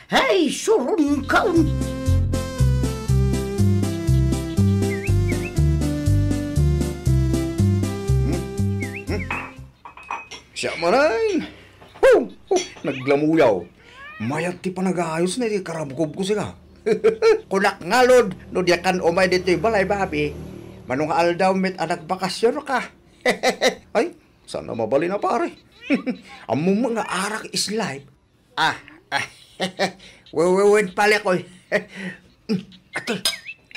Speaker 1: Ay surun kaun.
Speaker 5: Siya maray. Naglamuyaw. Mayat ti panag-aayos na ti karabkob ko sila. Kunak ngalod, no diyakan umay dito yung balay babi. Manong aldaw met anak bakasyon ka. Ay, sana mabali na pare. Among mga arak is life. Wewen pale ko. Ato,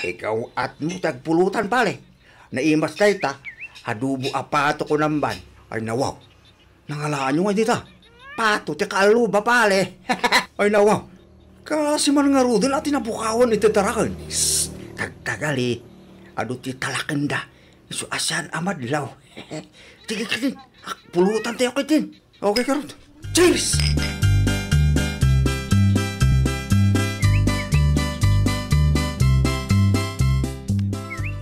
Speaker 5: ikaw at mo tagpulutan pale. Naimas tayo ta, adubo apato ko namban. Ay nawaw, nangalaan nyo nga dita. Pato, ti kaluba pale. Ay nawaw. Kasi man nga rudin at tinapukawan iti tarakan. Tagtagali. Ado ti talakanda. Isu asan amadlaw. Tigil. Pulutan tayo kitin. Okay ka ron. Cheers!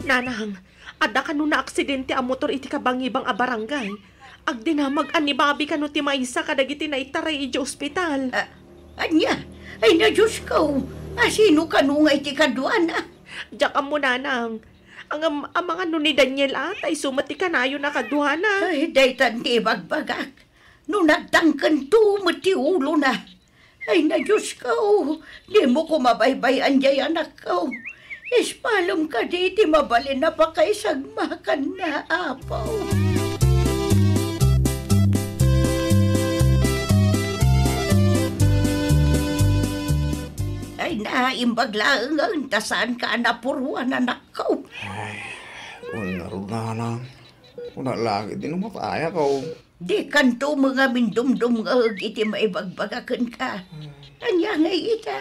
Speaker 6: Nanang, ada ka no na aksidente ang motor iti kabangibang a barangay. Agdi na mag-anibabi ka no ti maisa kadagiti na itaray iti ospital.
Speaker 1: Anya? Ay na Diyos ko, sino ka nung iti kaduan
Speaker 6: Diyak mo nanang. Ang mga no ni Daniel ay sumati ka na yun nakaduhana.
Speaker 1: Ay, daytan ti bagbagak. No nagtangkan to, mati ulo na. Ay na Diyos ko, di mo ko mabaybayan jay anak ko. Ispalom ka di, ti mabalin na pa kay sagmakan na apaw. Ay, naimbaglaan ang tasaan ka napuruan anak ko.
Speaker 5: Ay, unarod na lang. Una lagi din mataya ko.
Speaker 1: Di kanto mga mindumdum iti maibagbagakan ka. Anya nga ita,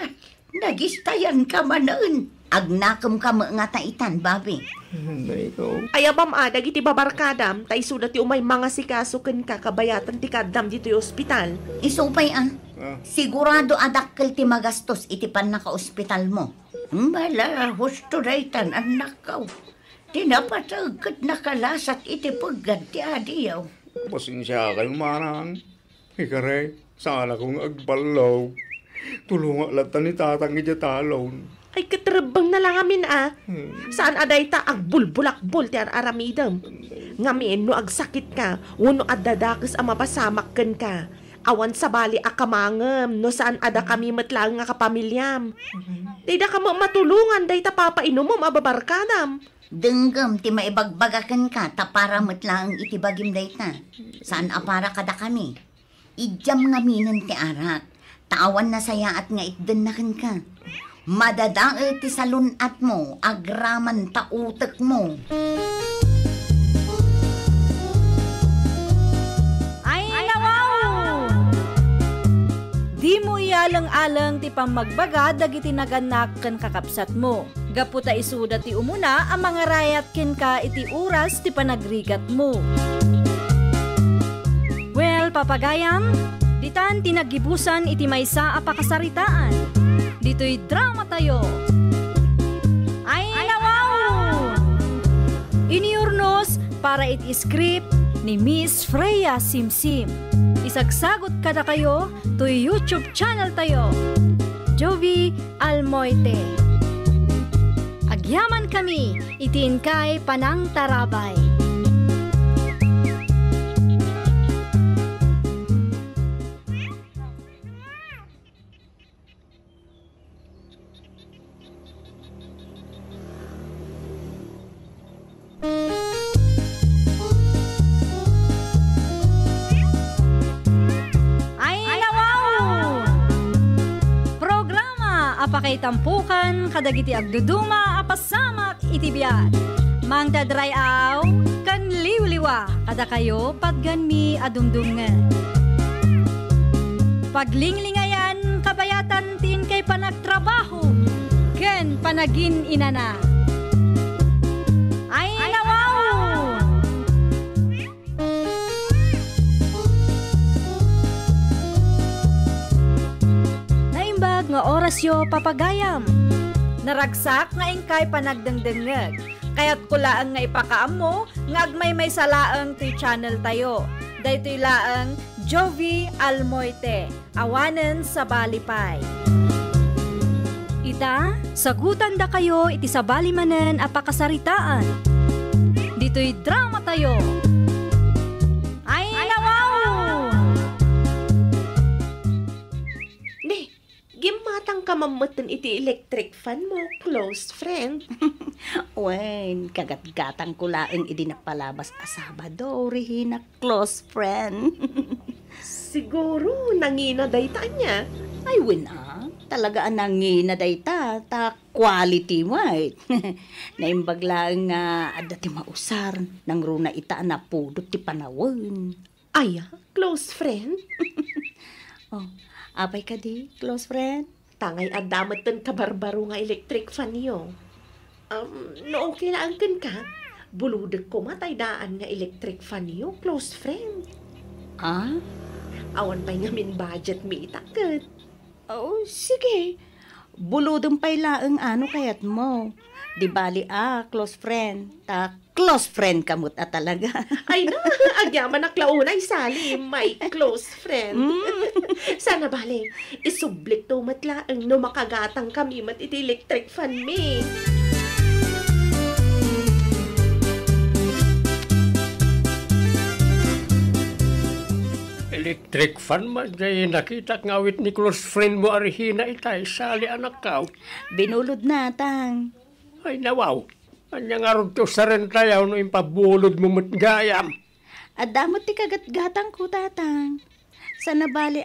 Speaker 1: nagistayan ka manan. Agnakam ka mga taitan, babi.
Speaker 5: Hindi ko.
Speaker 6: Ay abam adag iti babarkadam, tay sudat ti umay mga sikasuken ka kabayatan ti kadam dito yung ospital.
Speaker 1: Isupay sigurado adakkel ti magastos iti pan naka-ospital mo. Mala, husto daytan anak ka. Tinapatagkat nakalasat iti paggad ti adiyaw.
Speaker 5: Pasensya kayo manang. Ikare, sana kong agbalaw. Tulunga lata ni tatang iti talon.
Speaker 6: Ay katrabang na lang amin Saan aday ta agbulbulakbol ti aramidam. Ngamin no agsakit ka, uno adadakis ang mapasamak ka. Awan sa bali akamangem, no saan ada kami matlang nga kapamilyam. Dayda ka matulungan, day ta papainom mo ababarkanam.
Speaker 1: Denggam ti maibagbagakan ka, tapara matlang itibagim dayta. Saan apara kada kami? Idyam nga minan ti arak, tawan na saya at nga itdanakan ka. Madadae ti salunat mo, agraman ta utek mo.
Speaker 4: Di mo ialang-alang ti pamagbaga dagiti naganak ken kakapsat mo. Gaputa isuda ti umuna ang mga rayat ken ka iti oras ti panagrigat mo. Well, papagayam, ditan tinagibusan iti maysa a pakasaritaan. Dito'y drama tayo. Ay nawaw! Iniurnos para iti script ni Miss Freya Simsim. Isagsagot kada kayo to YouTube channel tayo, Jovi Almoite. Agyaman kami, itin kay Panang Tarabay. Apakay tampukan, kadagiti agduduma, apasamak itibiyat. Mang dadray aw, kan liwliwa, kada kayo patganmi adumdungan. Paglinglingayan, kabayatan tin kay panagtrabaho, ken panagin inana. Ay nawaw! Nga oras yo papagayam. Naragsak nga ingkay panagdengdengeg. Kaya't kulaan nga ipakaam mo, nga agmay may salaang ti channel tayo. Daytoy laang Jovi Almoite, awanen sa balipay. Ita, sagutan da kayo iti sa balimanen a pakasaritaan. Dito'y drama tayo. Ay nawaw!
Speaker 6: Gimatang ka mamatan iti electric fan mo, close friend.
Speaker 1: Wen, kagat-gatang kulaeng idi napalabas a Sabado, Regina, close friend.
Speaker 6: Siguro, nangina dayta niya.
Speaker 1: Ay, wen talaga ang nangina dayta, ta quality white. Naimbaglaang nga adda ti mausar, nang runa ita na pudot ti panawon.
Speaker 6: Ay, close friend?
Speaker 1: Oh, apay ka di, close friend?
Speaker 6: Tangay adamatan kabarbaro nga electric fan niyo. No okay lang ka, buludag ko matay daan nga electric fan niyo, close friend.
Speaker 1: Ah?
Speaker 6: Awan pa'y ngamin budget mi itakat.
Speaker 1: Oh, sige. Buludong pa'y laang ano kayat mo. Di bali close friend. Ta close friend kamot talaga.
Speaker 6: Ay na, agyaman na klaunay sali, my close friend. Sana bali, isublik to matlaang no makagatang kami mat iti electric fan mi.
Speaker 2: Electric fan ma, jay nakita ngawit ni close friend mo Regina itay, sali anak ka.
Speaker 1: Binulod na, tang.
Speaker 2: Ay nawaw. Anya nga rin to sa rin tayaw no impabulod mo matgayam.
Speaker 1: Adamot ti kagat-gatang ko, tatang. Sana bali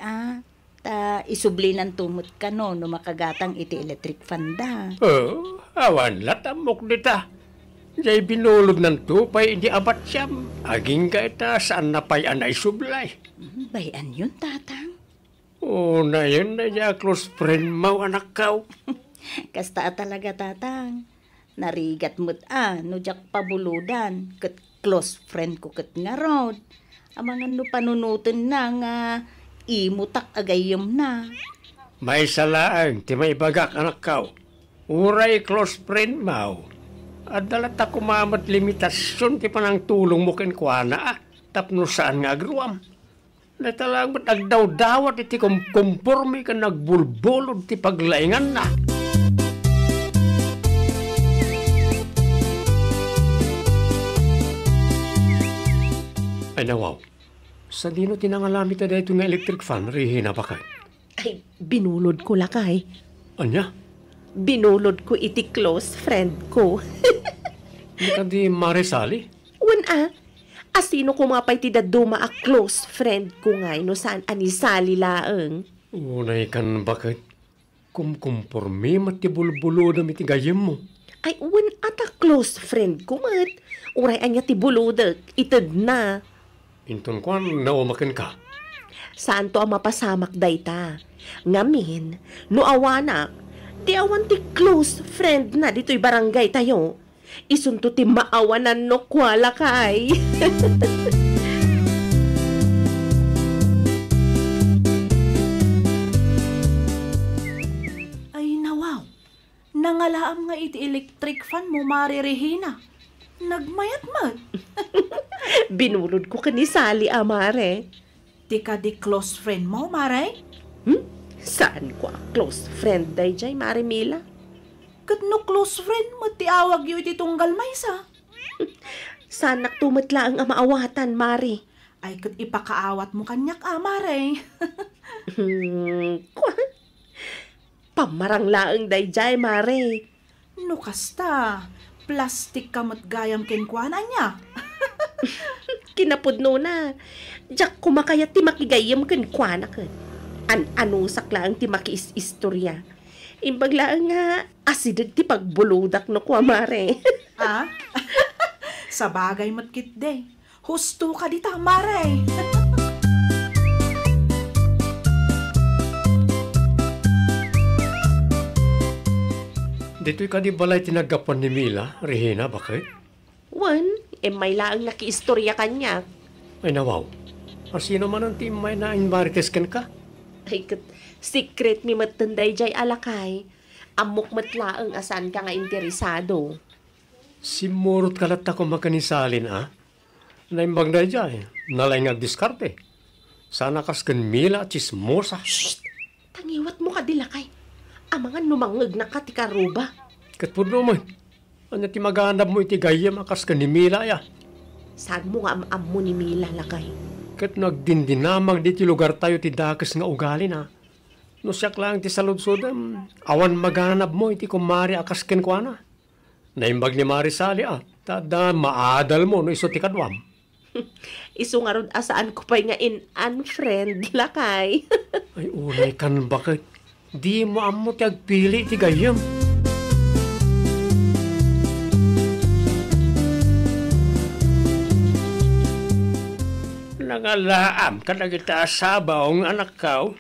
Speaker 1: ta isublinan tumot ka no makagatang iti electric fan da.
Speaker 2: Oh, awan latamok dita. Jay binulod ng tupay hindi abat siyam. Aging ka ita saan na pa'y anay sublay.
Speaker 1: Bayan yun, tatang.
Speaker 2: Oo na yun na niya close friend mo anak ka.
Speaker 1: Kasta talaga, tatang. Narigat mo't no jak pabuludan, kat close friend ko kat nga rod. Amangan no panunutin na nga imutak agayom na.
Speaker 2: May salaan, ti may bagak anak ka. Uray close friend mo. At dalat ako mamat limitasyon ti panang tulong mo kenkwana tapno saan nga agruam. Natalang ba't agdaw-dawat iti kumporme ka nagbulbulod ti paglaingan na. Ay nawaw. Sa dino tinangalami ta dito nga electric fan, Rehina bakay.
Speaker 6: Ay, binulod ko lakay.
Speaker 2: Anya?
Speaker 6: Binulod ko iti close friend ko.
Speaker 2: Hindi ka di marisali?
Speaker 6: Wan asino ko mga pa'y tidaduma a close friend ko nga no saan anisali laeng.
Speaker 2: Unay kan bakit? Kumkumpormi matibulbulo na mitigayem mo.
Speaker 6: Ay, wan ata close friend ko mat. Uray anya ti buludag, itad na.
Speaker 2: Inton ko naumakin ka.
Speaker 6: Saan to ang mapasamak dayta? Ngamin, no awanak, di awan ti close friend na dito'y barangay tayo. Isunto ti maawanan no kwala kay.
Speaker 7: Ay nawaw, nangalaam nga iti electric fan mo, Mari Rehina. Nagmayat man.
Speaker 6: Binulod ko kanisali, amare.
Speaker 7: Di ka di close friend mo, Mare?
Speaker 6: Saan ko ang close friend day jay, Mare Mila?
Speaker 7: Kat no close friend mo, tiawag yu iti tunggal maysa.
Speaker 6: Saan naktumatla ang amaawatan, Mare?
Speaker 7: Ay kat ipakaawat mo kanyak, Mare.
Speaker 6: Pamarang laang day jay, Mare.
Speaker 7: No kasta, plastic kamot gayam kenkwana niya.
Speaker 6: Kinapudno na. Diyak kumakayat ti makigayam kan kwa na kan. Anusak lang ti makiis-istorya. Imbag lang nga asidag ti pagbuludak no kwa, Mare.
Speaker 7: Sa bagay matkit day. Husto ka dita, Mare.
Speaker 2: Dito'y ka di balay tinagapan ni Mila, Rehina bakit?
Speaker 6: Wan, may laang nakiistorya kanya.
Speaker 2: Ay nawaw. Sino man ang timay na marites kan ka?
Speaker 6: Ay kat, secret mi matanday jay alakay. Amok matlaang asan ka nga interesado.
Speaker 2: Simurot kalat ako makanisalin Naimbag na dyan, nalay nga diskarte. Sana kas kan Mila chismosa.
Speaker 6: Tangiwat mo ka dilakay. Amangan numangag na ka ti karuba.
Speaker 2: Katpuno mo, ano ti maghanap mo iti gayam akas kan ni Mila ya?
Speaker 6: Saan mo nga am mo ni Mila lakay?
Speaker 2: Kat nagdindinamang di ti lugar tayo ti dakas nga ugali na. No siyak lang ti saludsudam, awan maghanap mo iti kumari akas ken kwa na. Naimbag ni Marisali tada maadal mo no iso ti kadwam.
Speaker 6: Iso nga ron asaan ko pa'y nga unfriend lakay.
Speaker 2: Ay unay kan bakit? Di mo amo ti agpili ti gayam. Nangalaam ka na kita asabaw ng anak kao.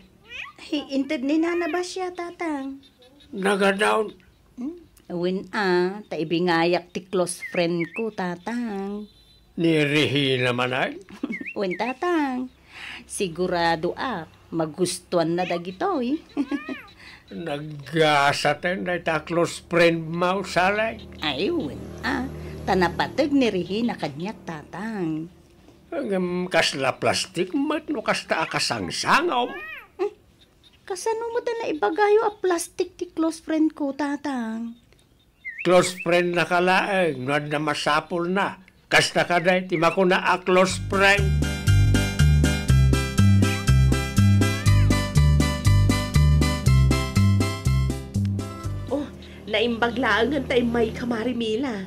Speaker 1: Ay, inted ni Nana ba siya, tatang?
Speaker 2: Nagadaw.
Speaker 1: Awin taibingayak ti close friend ko, tatang.
Speaker 2: Ni Rehina man ay.
Speaker 1: Wen, tatang. Sigurado magustuhan na dagitoy.
Speaker 2: Naggasatan na ita close friend mo salay.
Speaker 1: Ay, wen, tanapatag ni Rehina kanyak, tatang.
Speaker 2: Ang kasla plastik mat no kasta akasangsangaw.
Speaker 1: Kasano mo na ibagayo a plastic ti close friend ko, tatang?
Speaker 2: Close friend na kalaeng, na masapol na. Kasta ka na iti mako na a close friend.
Speaker 6: Naimbaglaangan tayo may kamari Mila.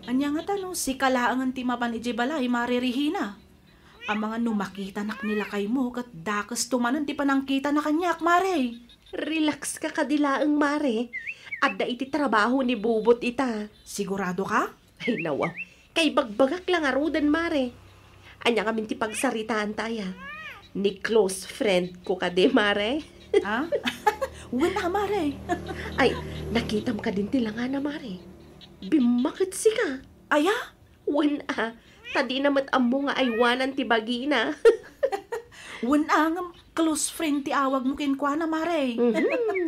Speaker 7: Anya nga tanong, si kalaangan ti mapan ijibalay, Mari Rehina. Ang mga numakita nak nila kay mo, kat dakas tumanan ti panangkita na kanyak, Mare.
Speaker 6: Relax ka kadilaang, Mare. Adda iti trabaho ni Bubot ita.
Speaker 7: Sigurado ka?
Speaker 6: Ay nawa, kay bagbagak lang arudan, Mare. Anya kami ti pagsaritaan taya. Ni close friend ko kade, Mare.
Speaker 7: Wala, Mare.
Speaker 6: Ay, nakitam ka din tilanga na, Mare. Bimakit si ka.
Speaker 7: Aya?
Speaker 6: Wana, tadi namat amo nga aywanan ti bagina.
Speaker 7: Wala nga close friend ti awag mo kinkwa na, Mare.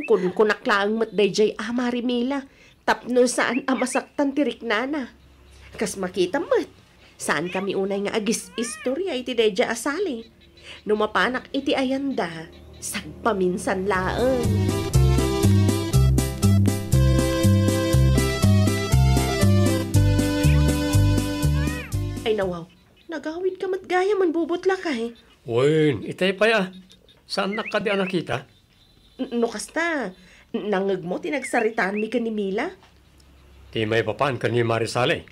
Speaker 6: Kun kunaklaang mat dayjay Mari Mila. Tapno saan amasaktan ti riknana. Kas makita mat. Saan kami unay nga agis istorya iti dayjay asali. Numapanak iti ayanda. Sagpaminsan laeng. Ay nawaw, nagawid ka matgaya man bubot lakay.
Speaker 2: Wen, itay pa ya. Saan nakadi ang nakita?
Speaker 6: No kasta, nangag mo tinagsaritaan mi ka ni Mila?
Speaker 2: Di may papaan ka ni Marisale.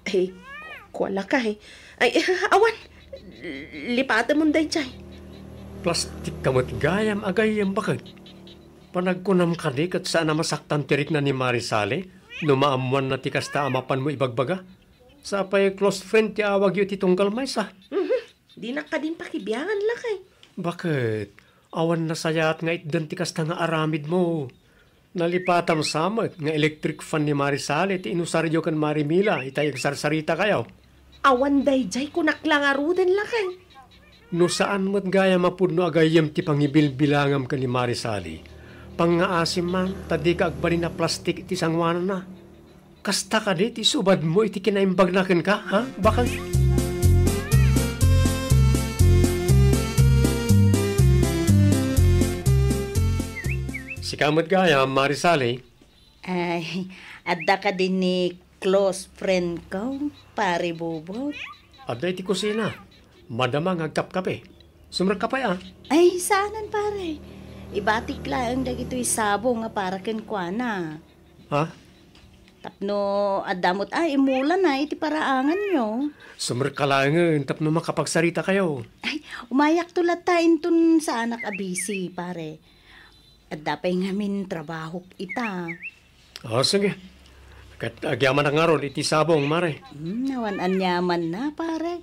Speaker 6: Ay, kuwala ka eh. Ay, awan, lipatan mo day chay.
Speaker 2: Plastik kamot gayam agayam bakit? Panagkunam kadik at saan na masaktan tirik na ni Marisale, numaamuan na tikasta amapan mo ibagbaga. Sa pa'y close friend ti awag yu ti tunggal may sa.
Speaker 6: Di na ka din pakibiyangan lakay.
Speaker 2: Bakit? Awan na sayat nga itdan tikasta nga aramid mo. Nalipatam samat nga electric fan ni Marisale ti inusaryo kan Marimila itay sarsarita kayo.
Speaker 6: Awan day jay kunaklangarudan lakay.
Speaker 2: No saan mo't gaya mapudno agayam ti pangibilbilangam ka ni Marisali. Pangaasim man, tadi ka agbali na plastik iti sangwana na. Kasta ka di, ti subad mo iti kinaimbag nakin ka, ha? Bakal? Si kamot gaya, Marisali.
Speaker 1: Ay, adda ka din ni close friend ko, pare Bubot.
Speaker 2: Aday ti kusina. Madamang agkap-kape. Sumrak ka pa ya.
Speaker 1: Ay, saanan pare? Ibatik lang dagito'y sabo nga para kenkwana.
Speaker 2: Ha?
Speaker 1: Tapno adamot imulan na iti paraangan nyo.
Speaker 2: Sumrak ka lang, tapno makapagsarita kayo.
Speaker 1: Ay, umayak tulat tayo tun sa anak abisi, pare. At dapay ngamin trabaho ita.
Speaker 2: Sige. Kat agyaman ang aron, iti sabong, mare.
Speaker 1: Nawan anyaman na, pare.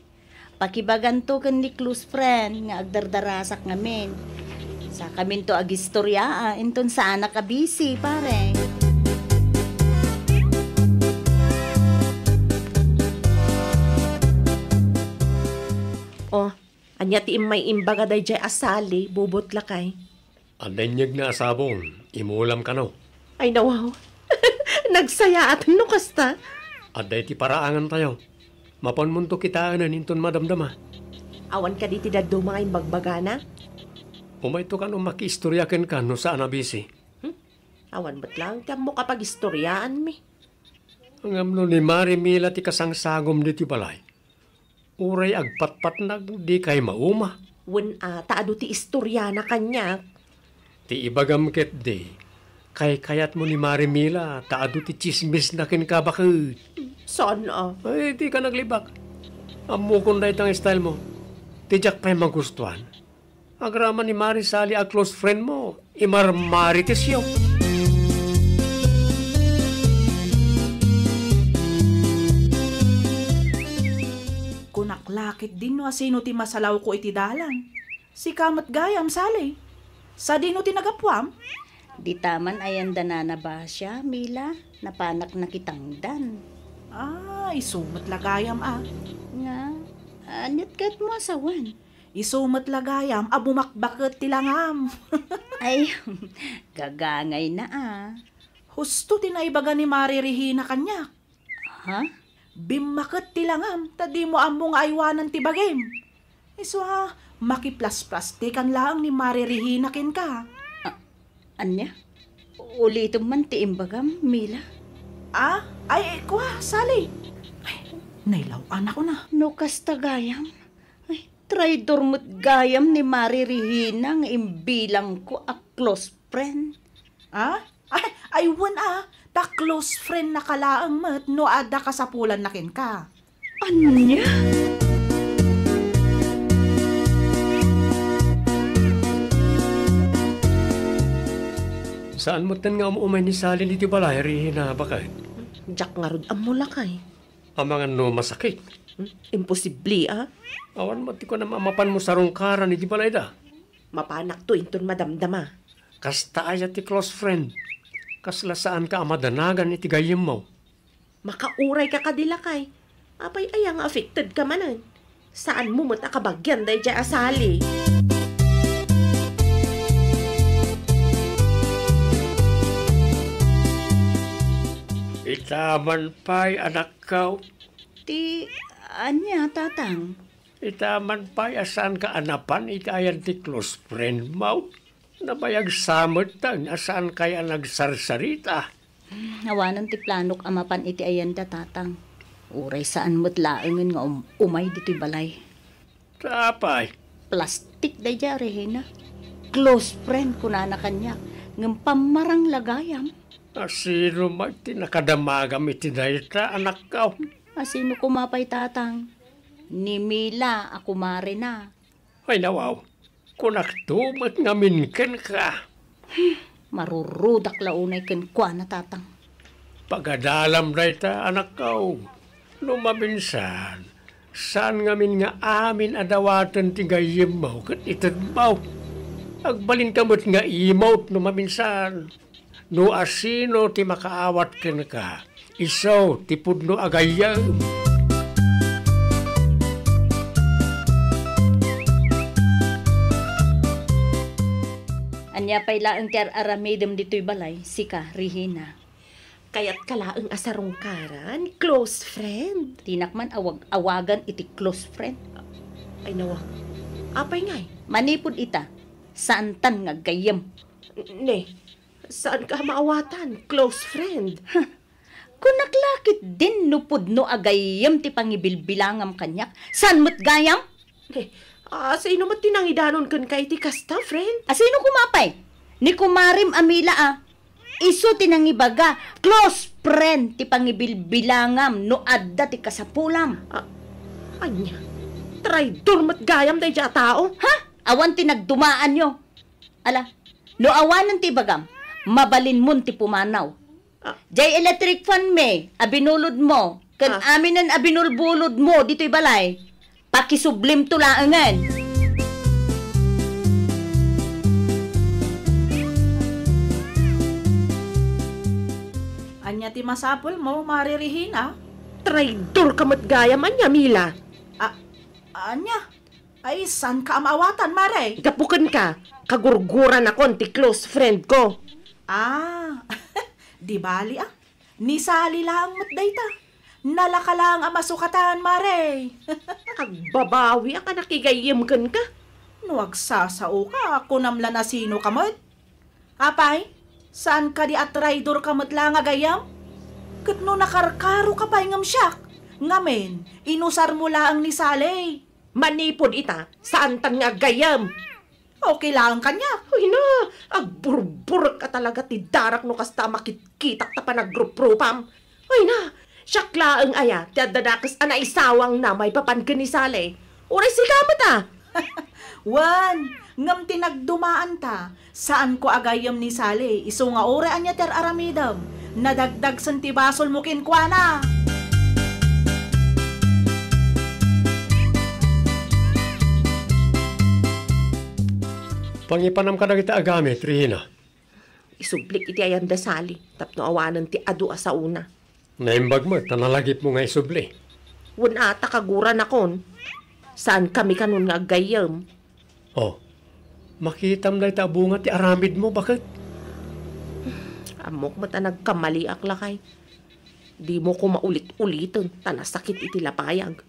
Speaker 1: Pakibagan to kan ni close friend nga agdardarasak ngamin. Sa kamin to agistorya, inton sa anak abisi, pare.
Speaker 6: Oh, anya ti may imbaga day jay asali, bubot lakay.
Speaker 2: Andanyag na sabong, imulam ka no.
Speaker 6: Ay nawaw, nagsaya at no kasta.
Speaker 2: Aday ti paraangan tayo. Mapanmunto kitaanan inton madamdama.
Speaker 6: Awan ka di ti daddo mga imbagbagana?
Speaker 2: Umayto ka nung makiistoryaken ka no sa anabisi.
Speaker 6: Awan ba't lang tiyam mo kapag istoryaan mi?
Speaker 2: Ang amno ni Marimila ti kasangsagom di ti balay. Uray agpatpat na di kay mauma.
Speaker 6: Wen taado ti istorya na kanya.
Speaker 2: Ti ibagam ket di. Kay kayat mo ni Marimila, taado ti chismis na kin ka bakit.
Speaker 6: Saan
Speaker 2: Ay, di ka naglibak. Amo kung na itang style mo. Tijak pa'y magustuhan. Agraman ni Marisali a close friend mo, imarmaritis yun.
Speaker 7: Kunaklakit din no asino ti masalaw ko iti dalan. Si kamat gayam sali. Sa dino ti nagapwam?
Speaker 1: Di taman ayan danana ba siya, Mila? Napanak na kitangdan.
Speaker 7: Isumat lagayam
Speaker 1: Nga, anyat kat mo asawan.
Speaker 7: Isumat lagayam, bumakbakot tilangam.
Speaker 1: Ay, gagangay na
Speaker 7: Husto tinaibaga ni Maririhina kanyak.
Speaker 1: Ha?
Speaker 7: Bimakot tilangam, tadi mo among aywanan ti bagim. Iso makiplas-plastikan lang ni Maririhina kin ka.
Speaker 1: Anya? Ulitom man ti imbagam, Mila.
Speaker 7: Sali. Ay, nailawan ako na.
Speaker 1: No kasta gayam. Ay, traidor mo't gayam ni Maririhina nga imbilang ko a close friend.
Speaker 7: Aywan ta close friend na kalaang mat no ada kasapulan na kin ka.
Speaker 1: Anya?
Speaker 2: Saan mo tan nga umumay ni Sally dito balay, Rihina, bakit?
Speaker 6: Jack nga rod amo lakay.
Speaker 2: Ang mga no masakit.
Speaker 6: Imposible
Speaker 2: Awan mo ti ko na mamapan mo sa rungkaran ni di balay da.
Speaker 6: Mapanak to inton madamdama.
Speaker 2: Kasta aya ti close friend. Kasla saan ka amadanagan iti gayem mo.
Speaker 6: Makauray ka kadilakay. Apay ayang affected ka manan. Saan mo matakabagyan day jay asali?
Speaker 2: Itaman pa'y anak ka.
Speaker 1: Ti, anya, tatang?
Speaker 2: Itaman pa'y asan ka anapan, ikayan ti close friend mo. Nabayag samot tang, asan kaya nagsarsarita.
Speaker 1: Nawanan ti planok amapan iti ayan da, tatang. Uray saan mo't laangan nga umay dito'y balay.
Speaker 2: Tapay.
Speaker 1: Plastik day jari, na. Close friend ko na kanya. Ng pamarang lagayam.
Speaker 2: Asino may tinakadamagam itinayta, anak ka.
Speaker 1: Asino kumapay tatang? Ni Mila, ako mare na.
Speaker 2: Ay nawaw, kung naktumat nga minken ka.
Speaker 1: Marurudak launay ken kwa na tatang.
Speaker 2: Pagadalam na ita, anak ka. Lumaminsan, saan ngamin nga amin adawatan ti gayim mo, kat itadbaw. Agbalin kamot nga imot lumaminsan. No asino ti makaawat ken ka, isaw ti pudno agayam.
Speaker 1: Anya pay laang ti aramidem dito'y balay, sika, Regina.
Speaker 6: Kaya't kalaang asarong karan, close friend.
Speaker 1: Tinakman awagan iti close friend.
Speaker 6: Ay nawa, apay ngay.
Speaker 1: Manipod ita, saan tan nga gayam.
Speaker 6: Ne, saan ka maawatan, close friend?
Speaker 1: Kung naklakit din no pudno agayam ti pangibilbilangam kanyak, saan mo't gayam?
Speaker 6: Ne, sino mo tinangidanon kan kay ti kasta, friend?
Speaker 1: Asino kumapay? Ni kumarim Amila Isu tinangibaga, close friend ti pangibilbilangam no adda ti kasapulam.
Speaker 6: Anya, traidor mat gayam day dya tao?
Speaker 1: Ha? Awan ti nagdumaan nyo. Ala, no awanan ti bagam, mabalin mon ti pumanaw. Jay electric fan me, abinulod mo. Kan aminan abinulbulod mo dito'y balay. Pakisublim tulaangan.
Speaker 7: Anya ti masapol mo, Mari Regina?
Speaker 6: Traidor ka mat gayam, anya, Mila.
Speaker 7: Anya? Ay, saan ka amawatan, Mare?
Speaker 6: Gapukan ka, kagurguran ako ti close friend ko.
Speaker 7: Di bali Ni sali lang mo't dayta. Nalaka lang ang masukatan, Mare.
Speaker 6: Agbabawi ka nakigayim kan ka.
Speaker 7: Nuwag sasao ka, kunamla na sino ka mo't. Apay, saan ka di at rider ka mo't lang agayam? Kat no nakarkaro ka pa'y ngam siyak. Ngamen, inusar mo lang ni Saleh.
Speaker 6: Manipod ita, saan tan nga gayam?
Speaker 7: Okay lang kanya.
Speaker 6: Uy na, agburbur ka talaga ti darak no kasta makitkitak ta pa nagrupropam. Uy na, syaklaang aya, ti adadakas ana isawang na may papan ka ni Saleh. Uray sigamat
Speaker 7: Wan, ngam tinagdumaan ta. Saan ko agayam ni Saleh? Iso nga oraan niya ter aramidam. Nadagdag san ti basol mo kinkwana.
Speaker 2: Pangipanam ka na kita agamit, Regina.
Speaker 6: Isublik iti ayan dasali, tapno awanan ti adu sa una.
Speaker 2: Naimbag mo, tanalagip mo nga isubli.
Speaker 6: Wun ata kaguran akon. Saan kami kanon nga gayam?
Speaker 2: Oh, makitam na ita bunga ti aramid mo, bakit?
Speaker 6: Amok mata nagkamali aklakay. Di mo ko maulit-ulitan, tanasakit iti lapayag.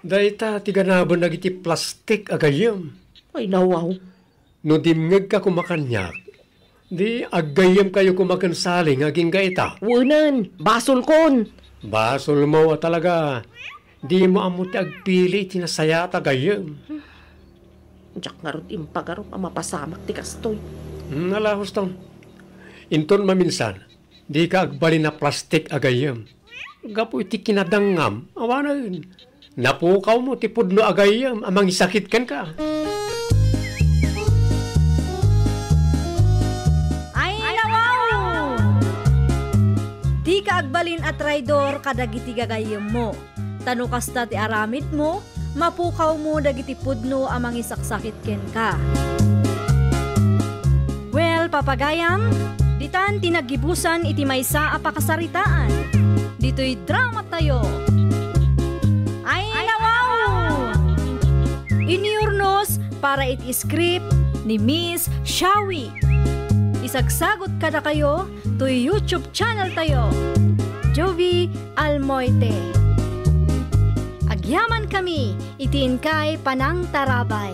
Speaker 2: Dahita ti ganabon na iti plastik agayam.
Speaker 6: Ay nawaw.
Speaker 2: No dimngag ka kumakanyak, di agayam kayo kumakansaling aging gaita.
Speaker 6: Wunan, basol kon.
Speaker 2: Basol mo talaga. Di mo amuti agpili tinasayata gayam.
Speaker 6: Diyak nga ron impagarop ang mapasamak ti kastoy.
Speaker 2: Nalahos tong. Inton maminsan, di ka agbali na plastik agayam. Gapo iti kinadangam, awanan. Napukaw mo ti pudno agayam, amang isakit kan ka.
Speaker 4: Di ka agbalin at traidor kadagiti gagayem mo. Tano kasta ti aramid mo, mapukaw mo dagiti pudno amang isaksakit ken ka. Well, papagayam, ditan tinagibusan iti maysa a pakasaritaan. Dito'y drama tayo. Ay nawaw! Iniurnos para iti script ni Miss Shawi. Isagsagot kada kayo to YouTube channel tayo, Jovi Almoite. Agyaman kami, itiin kay Panang Tarabay.